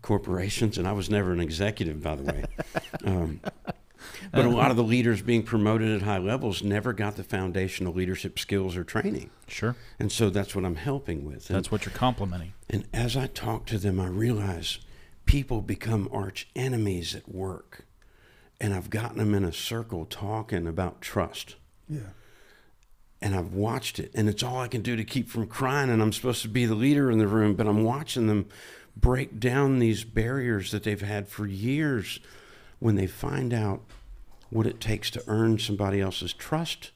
corporations, and I was never an executive, by the way. But a lot of the leaders being promoted at high levels never got the foundational leadership skills or training. Sure. And so that's what I'm helping with. That's what you're complimenting. And as I talk to them, I realize people become arch enemies at work. And I've gotten them in a circle talking about trust. Yeah. And I've watched it, and it's all I can do to keep from crying, and I'm supposed to be the leader in the room, but I'm watching them break down these barriers that they've had for years when they find out what it takes to earn somebody else's trust.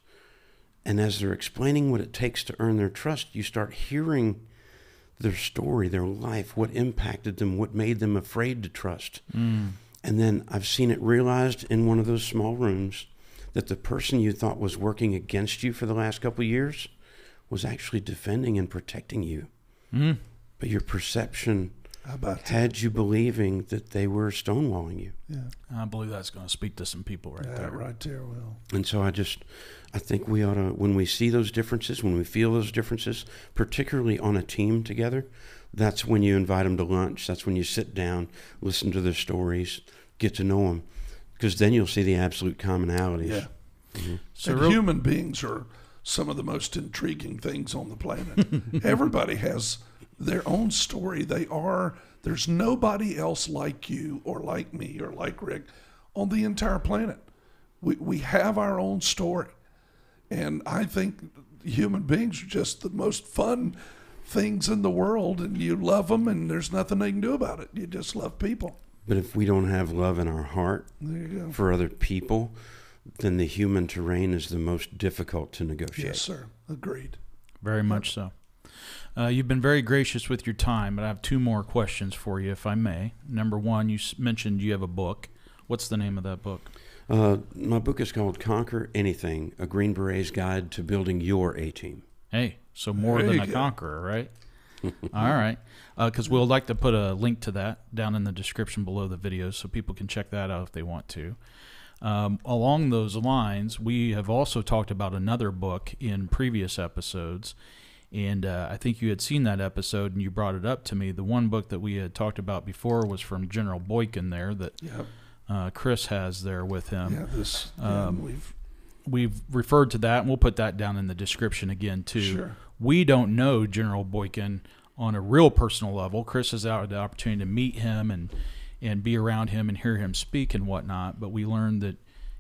And as they're explaining what it takes to earn their trust, you start hearing their story, their life, what impacted them, what made them afraid to trust. And then I've seen it realized in one of those small rooms that the person you thought was working against you for the last couple of years was actually defending and protecting you. But your perception had you believing that they were stonewalling you. Yeah. I believe that's going to speak to some people right there. Right there, Will. And so I think we ought to, when we see those differences, when we feel those differences, particularly on a team together, that's when you invite them to lunch. That's when you sit down, listen to their stories, get to know them. Because then you'll see the absolute commonalities. Yeah. So human beings are some of the most intriguing things on the planet. Everybody has their own story. There's nobody else like you or like me or like Rick on the entire planet. We have our own story. And I think human beings are just the most fun things in the world, and you love them, and there's nothing they can do about it. You just love people. But if we don't have love in our heart for other people, then the human terrain is the most difficult to negotiate. Yes, sir. Agreed. Very much so. You've been very gracious with your time, but I have 2 more questions for you, if I may. Number 1, you mentioned you have a book. What's the name of that book? My book is called Conquer Anything, A Green Beret's Guide to Building Your A-Team. Hey, so more There than you a go. conqueror, right? All right. Because we'll like to put a link to that down in the description below the video so people can check that out if they want to. Along those lines, we have also talked about another book in previous episodes, and I think you had seen that episode and you brought it up to me. The one book that we had talked about before was from General Boykin there that Chris has there with him. Yeah, We've referred to that, and we'll put that down in the description again, too. Sure. We don't know General Boykin on a real personal level. Chris has had the opportunity to meet him and be around him and hear him speak and whatnot, but we learned that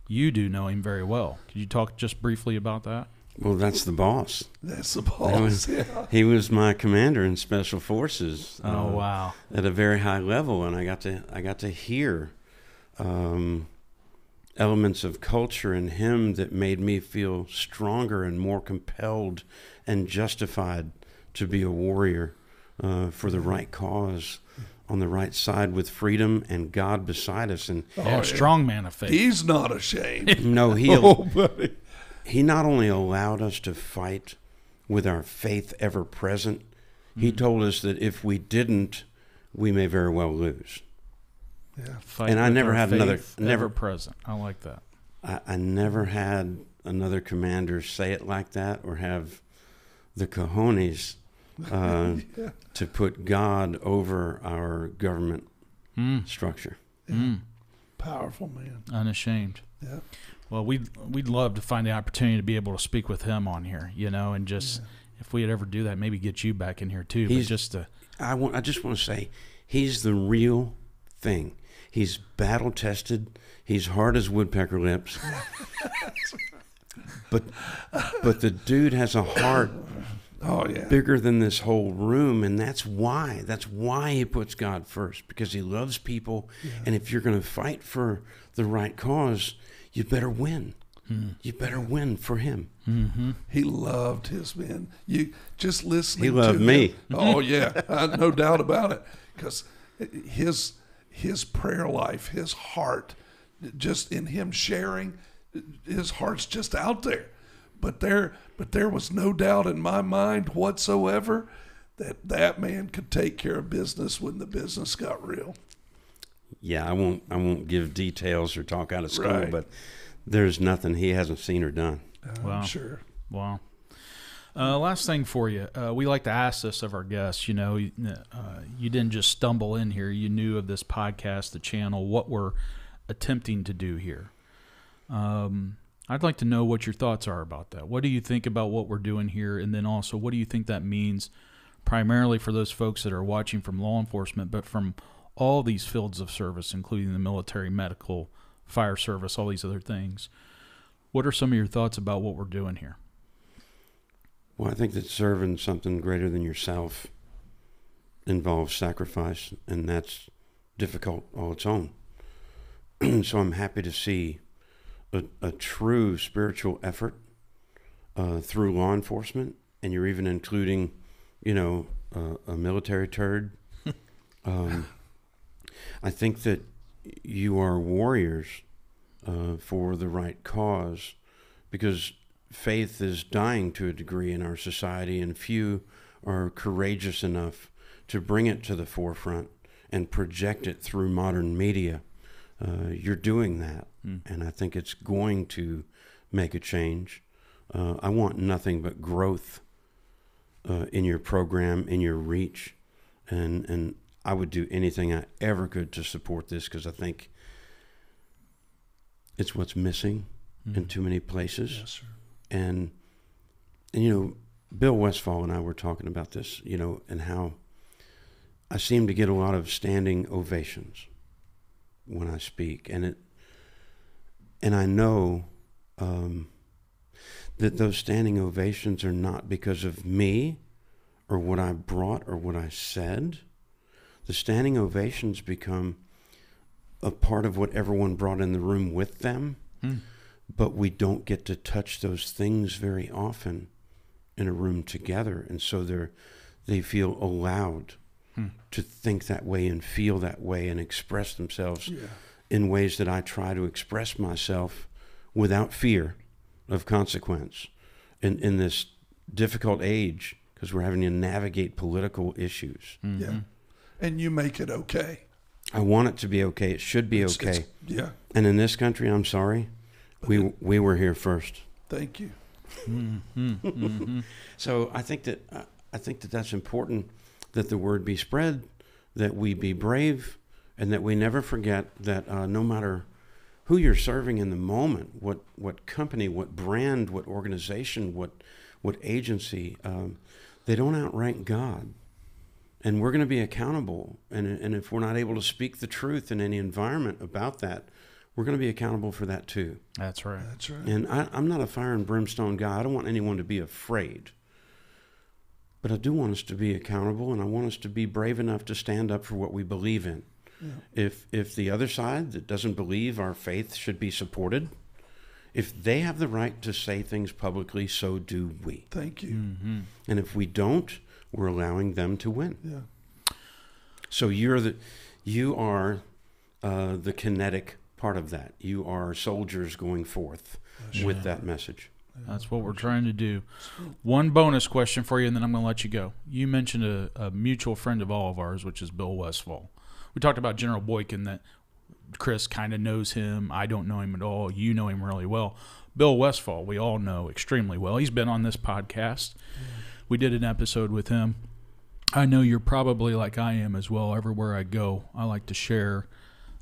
you do know him very well. Could you talk just briefly about that? Well, that's the boss. That's the boss. He was my commander in Special Forces. Oh, wow. At a very high level, and I got to hear elements of culture in him that made me feel stronger and more compelled and justified to be a warrior for the right cause, on the right side, with freedom and God beside us. And strong man of faith. He's not ashamed. no, he not only allowed us to fight with our faith ever present, he told us that if we didn't, we may very well lose. Yeah. Fight And I with never our had faith, another- ever never- present. I like that. I never had another commander say it like that or have the cojones to put God over our government structure. Powerful man. Unashamed. Yeah. Well, we'd love to find the opportunity to be able to speak with him on here, and just if we'd ever do that, maybe get you back in here too. But just to, I just want to say, he's the real thing. He's battle tested. He's hard as woodpecker lips. but the dude has a heart bigger than this whole room, and that's why he puts God first, because he loves people. And if you're going to fight for the right cause, you better win. You better win for him. He loved his men. You just listening. He loved me. Oh yeah, no doubt about it. Because his prayer life, his heart, just in him sharing, his heart's just out there. But there was no doubt in my mind whatsoever that man could take care of business when the business got real. Yeah, I won't give details or talk out of school, Right. but there's nothing he hasn't seen or done. Wow. I'm sure. Wow. Last thing for you. We like to ask this of our guests. You didn't just stumble in here. You knew of this podcast, the channel, what we're attempting to do here. I'd like to know what your thoughts are about that. What do you think about what we're doing here? And then also, what do you think that means primarily for those folks that are watching from law enforcement, but from all these fields of service, including the military, medical, fire service, all these other things? What are some of your thoughts about what we're doing here? Well, I think that serving something greater than yourself involves sacrifice, and that's difficult all its own. So I'm happy to see a true spiritual effort through law enforcement, and you're even including, a military turd. I think that you are warriors for the right cause, because faith is dying to a degree in our society, and few are courageous enough to bring it to the forefront and project it through modern media. You're doing that, and I think it's going to make a change. I want nothing but growth in your program, in your reach, and I would do anything I ever could to support this, because I think it's what's missing in too many places. Yes, sir. And Bill Westfall and I were talking about this, and how I seem to get a lot of standing ovations when I speak, and I know that those standing ovations are not because of me or what I brought or what I said. The standing ovations become a part of what everyone brought in the room with them. but we don't get to touch those things very often in a room together. And so they feel allowed to think that way and feel that way and express themselves in ways that I try to express myself without fear of consequence in this difficult age, because we're having to navigate political issues. Yeah. And you make it okay. I want it to be okay. It should be okay. Yeah. And in this country, I'm sorry, we were here first. Thank you. So I think that that's important, that the word be spread, that we be brave, and that we never forget that no matter who you're serving in the moment, what company, what brand, what organization, what agency, they don't outrank God. And we're going to be accountable. And if we're not able to speak the truth in any environment about that, we're going to be accountable for that too. That's right. That's right. And I'm not a fire and brimstone guy. I don't want anyone to be afraid. But I do want us to be accountable, and I want us to be brave enough to stand up for what we believe in. Yeah. If the other side that doesn't believe our faith should be supported, if they have the right to say things publicly, so do we. Thank you. Mm-hmm. And if we don't, we're allowing them to win. Yeah. So you are the kinetic part of that. You are soldiers going forth with that message. That's what we're trying to do. One bonus question for you, and then I'm going to let you go. You mentioned a mutual friend of all of ours, which is Bill Westfall. We talked about General Boykin, that Chris kind of knows him. I don't know him at all. You know him really well. Bill Westfall, we all know extremely well. He's been on this podcast. We did an episode with him. I know you're probably like I am as well. Everywhere I go, I like to share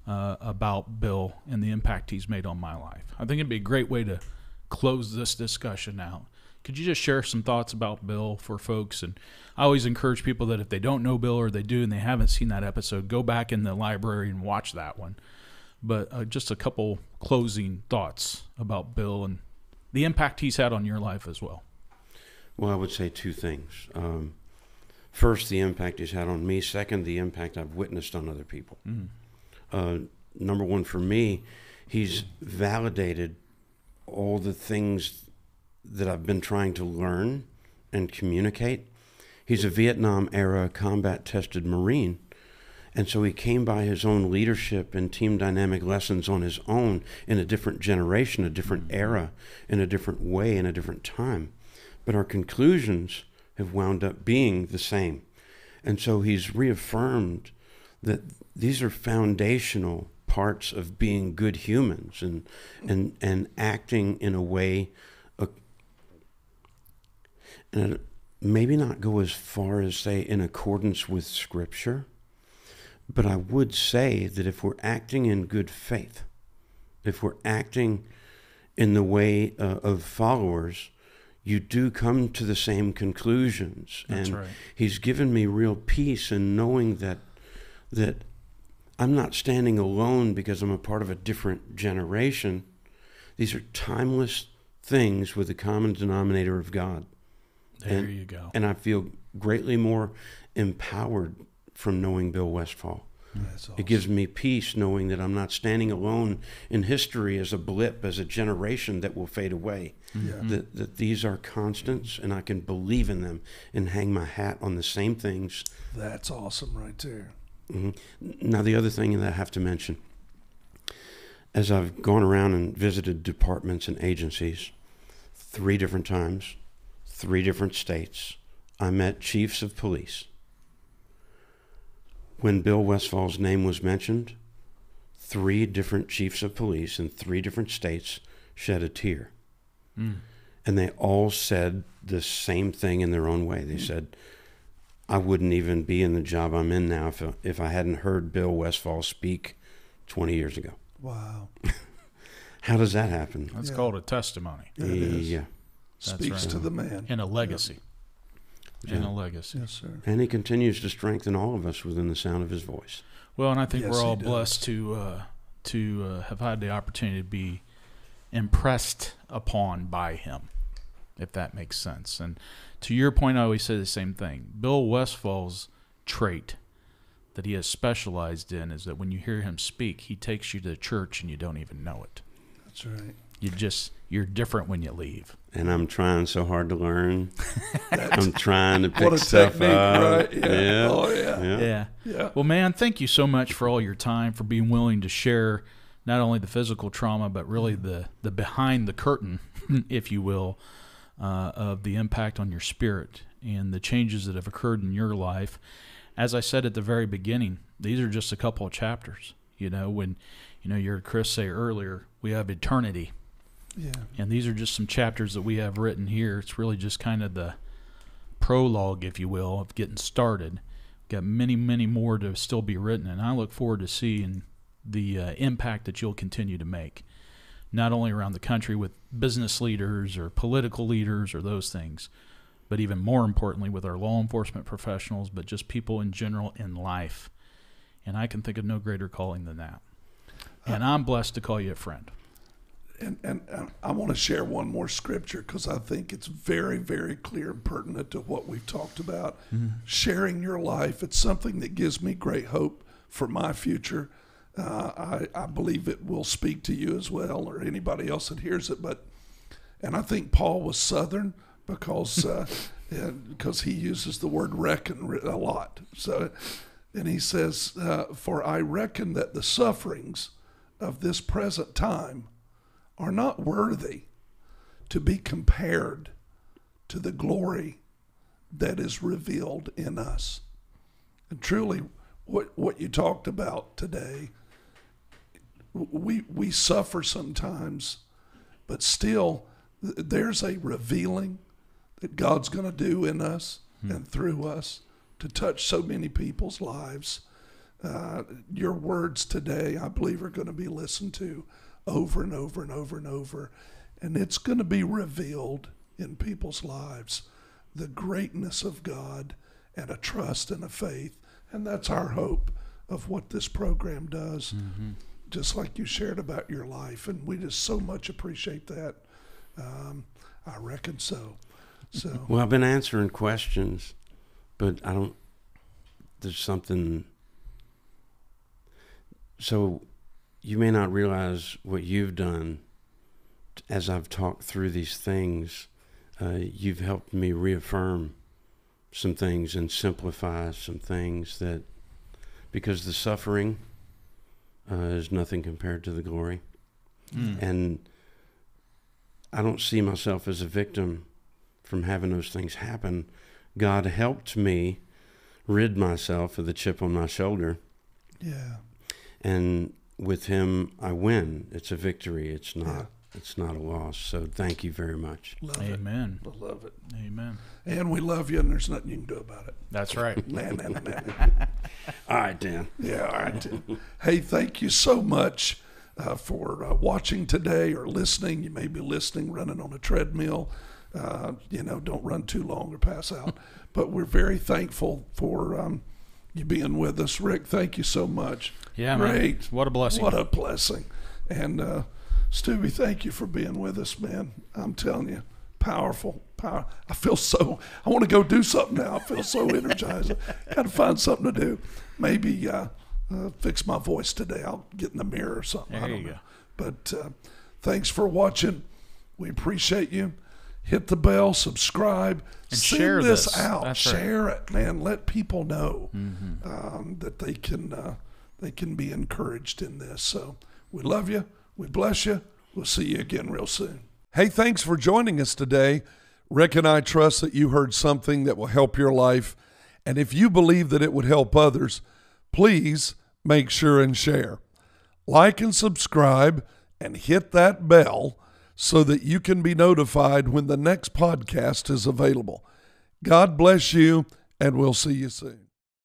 about Bill and the impact he's made on my life. I think it'd be a great way to close this discussion out. Could you just share some thoughts about Bill for folks? And I always encourage people that if they don't know Bill, or they do and they haven't seen that episode, go back in the library and watch that one. But just a couple closing thoughts about Bill and the impact he's had on your life as well. Well, I would say two things. First, the impact he's had on me. Second, the impact I've witnessed on other people. Number one, for me, he's validated all the things that I've been trying to learn and communicate. He's a Vietnam-era combat-tested Marine, and so he came by his own leadership and team dynamic lessons on his own in a different generation, a different era, in a different way, in a different time. But our conclusions have wound up being the same. And so he's reaffirmed that these are foundational parts of being good humans and acting in a way, and maybe not go as far as say in accordance with Scripture, but I would say that if we're acting in good faith, if we're acting in the way of followers, you do come to the same conclusions. That's and right. He's given me real peace in knowing that I'm not standing alone because I'm a part of a different generation. These are timeless things with the common denominator of God. There you go. And I feel greatly more empowered from knowing Bill Westfall. That's awesome. It gives me peace knowing that I'm not standing alone in history as a blip, as a generation that will fade away. Yeah. That these are constants, and I can believe in them and hang my hat on the same things. That's awesome right there. Now, the other thing that I have to mention, as I've gone around and visited departments and agencies 3 different times, 3 different states, I met chiefs of police. When Bill Westfall's name was mentioned, 3 different chiefs of police in 3 different states shed a tear. And they all said the same thing in their own way. They said, I wouldn't even be in the job I'm in now if I hadn't heard Bill Westfall speak 20 years ago. Wow. How does that happen? That's called a testimony. That is. Yeah. Speaks right. to the man. And a legacy. Yeah. And a legacy. Yes, sir. And he continues to strengthen all of us within the sound of his voice. Well, and I think Yes, we're all he does. blessed to have had the opportunity to be impressed upon by him, if that makes sense. And to your point, I always say the same thing. Bill Westfall's trait that he has specialized in is that when you hear him speak, he takes you to church and you don't even know it. That's right. You're different when you leave. And I'm trying so hard to learn. I'm trying to pick What a stuff technique, up. right? Yeah. Yeah. Oh, yeah. Yeah. Well, man, thank you so much for all your time, for being willing to share not only the physical trauma, but really the behind the curtain, if you will, of the impact on your spirit and the changes that have occurred in your life. As I said at the very beginning, these are just a couple of chapters. When you heard Chris say earlier, we have eternity. Yeah. And these are just some chapters that we have written here. It's really just kind of the prologue, if you will, of getting started. We've got many, many more to still be written, and I look forward to seeing the impact that you'll continue to make, not only around the country with business leaders or political leaders or those things, but even more importantly with our law enforcement professionals, but just people in general in life. And I can think of no greater calling than that. And I'm blessed to call you a friend. And I want to share one more scripture because I think it's very, very clear and pertinent to what we've talked about. Mm-hmm. Sharing your life, it's something that gives me great hope for my future. I believe it will speak to you as well, or anybody else that hears it. And I think Paul was Southern because he uses the word reckon a lot. So, and he says, "For I reckon that the sufferings of this present time are not worthy to be compared to the glory that is revealed in us." And truly, what you talked about today, we suffer sometimes, but still there's a revealing that God's going to do in us and through us to touch so many people's lives. Your words today, I believe, are going to be listened to over and over and over and over. And it's going to be revealed in people's lives, the greatness of God and a trust and a faith. And that's our hope of what this program does, just like you shared about your life. And we just so much appreciate that. I reckon so. Well, I've been answering questions, but there's something. So you may not realize what you've done as I've talked through these things. You've helped me reaffirm some things and simplify some things because the suffering is nothing compared to the glory. And I don't see myself as a victim from having those things happen. God helped me rid myself of the chip on my shoulder. Yeah. And with him, I win. It's a victory. It's not a loss. So thank you very much. Amen. I love it. Amen. And we love you, and there's nothing you can do about it. That's right. Man. All right, Dan. Yeah, all right, Dan. Hey, thank you so much for watching today or listening. You may be listening, running on a treadmill. Don't run too long or pass out. But we're very thankful for you being with us. Rick, thank you so much. Yeah, great. Man. What a blessing. What a blessing. And Stube, thank you for being with us, man. I'm telling you, powerful. I want to go do something now. I feel so energized. Got to find something to do. Maybe fix my voice today. I'll get in the mirror or something. There I don't you know. go. But thanks for watching. We appreciate you. Hit the bell, subscribe, and send share this out. That's share right. it, man. Let people know that they can be encouraged in this. So we love you. We bless you. We'll see you again real soon. Hey, thanks for joining us today. Rick and I trust that you heard something that will help your life. And if you believe that it would help others, please make sure and share. Like and subscribe and hit that bell so that you can be notified when the next podcast is available. God bless you, and we'll see you soon.